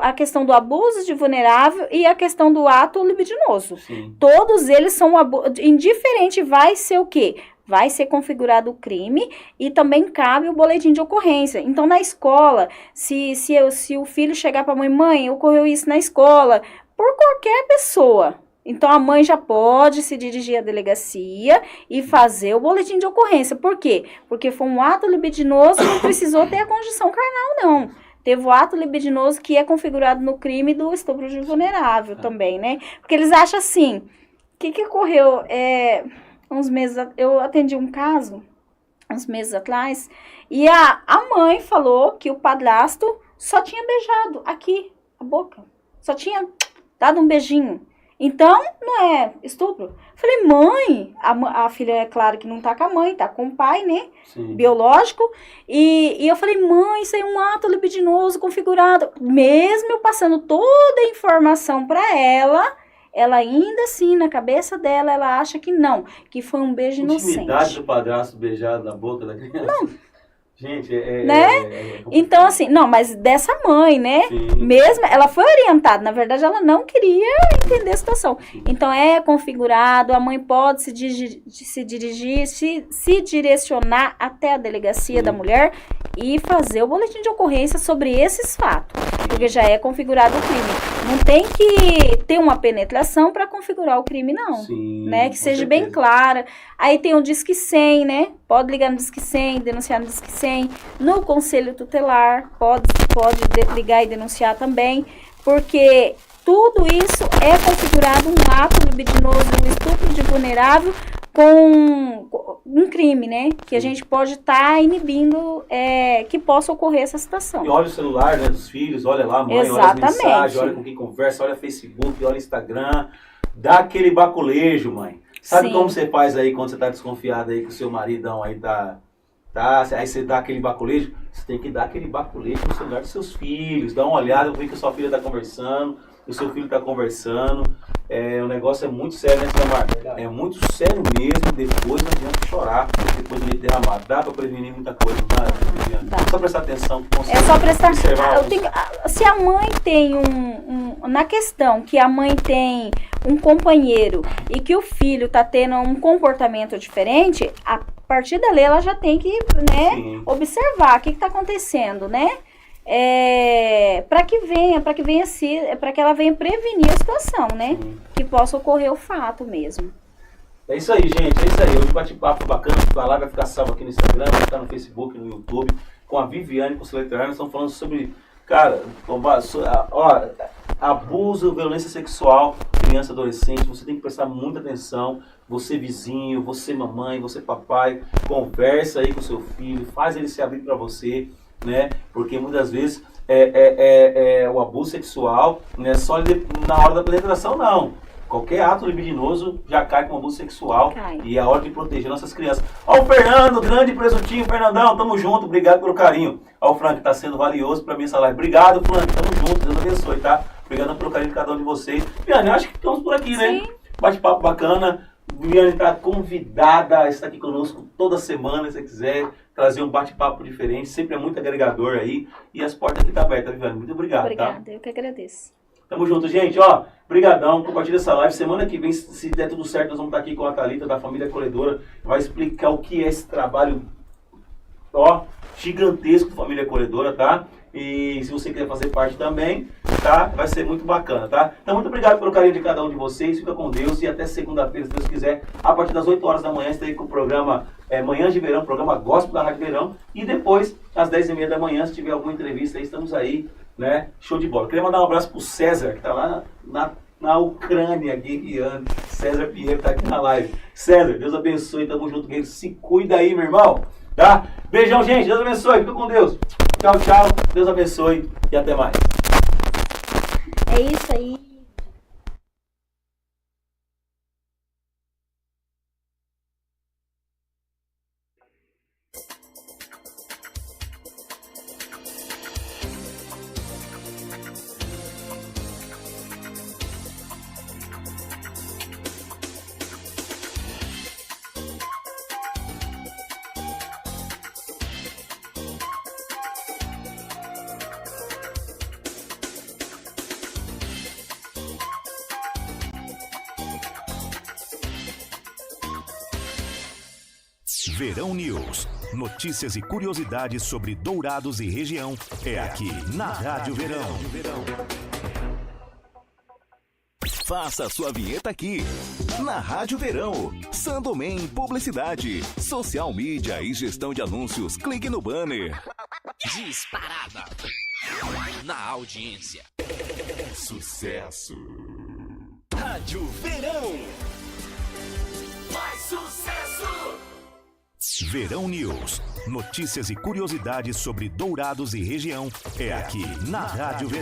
a questão do abuso de vulnerável e a questão do ato libidinoso. Sim. Todos eles são indiferente, vai ser o quê? Vai ser configurado o crime e também cabe o boletim de ocorrência. Então, na escola, se o filho chegar para a mãe, ocorreu isso na escola, por qualquer pessoa. Então, a mãe já pode se dirigir à delegacia e fazer o boletim de ocorrência. Por quê? Porque foi um ato libidinoso, não precisou ter a conjunção carnal, não. Teve o ato libidinoso que é configurado no crime do estupro de vulnerável também, né? Porque eles acham assim, o que ocorreu? Uns meses, eu atendi um caso, uns meses atrás, e a mãe falou que o padrasto só tinha beijado aqui, a boca. Só tinha dado um beijinho. Então, não é estupro? Falei, mãe, a filha é claro que não tá com a mãe, tá com o pai, né? Sim. Biológico. E eu falei, mãe, isso aí é um ato libidinoso configurado. Mesmo eu passando toda a informação pra ela ainda assim, na cabeça dela, ela acha que não, que foi um beijo inocente. Intimidade do padrasto beijado na boca da criança? Não. Gente, né? Então, assim, não, mas dessa mãe, né? Sim. Mesmo, ela foi orientada, na verdade, ela não queria entender a situação. Sim. Então, é configurado, a mãe pode se direcionar até a delegacia da mulher e fazer o boletim de ocorrência sobre esses fatos, porque já é configurado o crime. Não tem que ter uma penetração para configurar o crime, não. Sim, né? Que seja bem clara. Aí tem o Disque 100, né? Pode ligar no Disque 100, denunciar no Disque 100. No Conselho Tutelar, pode ligar e denunciar também, porque tudo isso é configurado um ato libidinoso, um estupro de vulnerável com um crime, né? Que a gente pode estar inibindo que possa ocorrer essa situação. E olha o celular, né, dos filhos, olha lá a mãe, olha as mensagens, olha com quem conversa, olha Facebook, olha Instagram, dá aquele baculejo, mãe. Sabe Sim. como você faz aí quando você tá desconfiado aí que o seu maridão aí tá, aí você dá aquele baculejo? Você tem que dar aquele baculejo no celular dos seus filhos, dá uma olhada, ver que a sua filha tá conversando, o seu filho tá conversando. O negócio é muito sério, né, senhor Marcos? É muito sério mesmo, depois não adianta chorar, depois do leite derramado. Dá pra prevenir muita coisa, não dá? Só prestar atenção. É só prestar atenção. Se a mãe tem na questão que a mãe tem um companheiro e que o filho tá tendo um comportamento diferente, a partir dali ela já tem que, né, observar o que tá acontecendo, né? Para que ela venha prevenir a situação, né? Sim. Que possa ocorrer o fato mesmo. É isso aí, gente, é isso aí. Hoje bate-papo bacana, a live vai ficar salva aqui no Instagram, vai ficar no Facebook, no YouTube, com a Viviane, conselheira tutelar. Nós estamos falando sobre Cara, ó, abuso, violência sexual, criança, adolescente, você tem que prestar muita atenção. Você vizinho, você mamãe, você papai, conversa aí com seu filho, faz ele se abrir para você, né? Porque muitas vezes o abuso sexual não é só na hora da penetração, não. Qualquer ato libidinoso já cai com abuso sexual. E é hora de proteger nossas crianças. Ó o Fernando, grande presuntinho, Fernandão, tamo junto, obrigado pelo carinho. Ó o Frank, tá sendo valioso pra mim essa live. Obrigado, Frank, tamo junto, Deus abençoe, tá? Obrigado pelo carinho de cada um de vocês. Viane, acho que estamos por aqui, né? Sim. Bate-papo bacana. Viane tá convidada a estar aqui conosco toda semana, se você quiser trazer um bate-papo diferente. Sempre é muito agregador aí. E as portas aqui tá abertas, Viane. Muito obrigado, Obrigada, tá? eu que agradeço. Tamo junto, gente. Ó, brigadão. Compartilha essa live. Semana que vem, se der tudo certo, nós vamos estar aqui com a Thalita da Família Acolhedora. Vai explicar o que é esse trabalho, ó, gigantesco da Família Acolhedora, tá? E se você quiser fazer parte também, tá? Vai ser muito bacana, tá? Então, muito obrigado pelo carinho de cada um de vocês. Fica com Deus e até segunda-feira, se Deus quiser. A partir das 8 horas da manhã, estarei com o programa Manhãs de Verão, programa Gospel da Rádio Verão. E depois, às 10h30 da manhã, se tiver alguma entrevista aí, estamos aí, né? Show de bola. Queria mandar um abraço pro César, que tá lá na Ucrânia, guerreando. César Pinheiro tá aqui na live. César, Deus abençoe, tamo junto, guerreiro. Se cuida aí, meu irmão, tá? Beijão, gente, Deus abençoe, fica com Deus. Tchau, tchau, Deus abençoe e até mais. É isso aí. Verão News. Notícias e curiosidades sobre Dourados e região é aqui na Rádio Verão. Faça a sua vinheta aqui na Rádio Verão. Sandomem Publicidade, social media e gestão de anúncios. Clique no banner. Disparada na audiência. Sucesso. Rádio Verão. Mais sucesso. Verão News. Notícias e curiosidades sobre Dourados e região é aqui na Rádio Verão.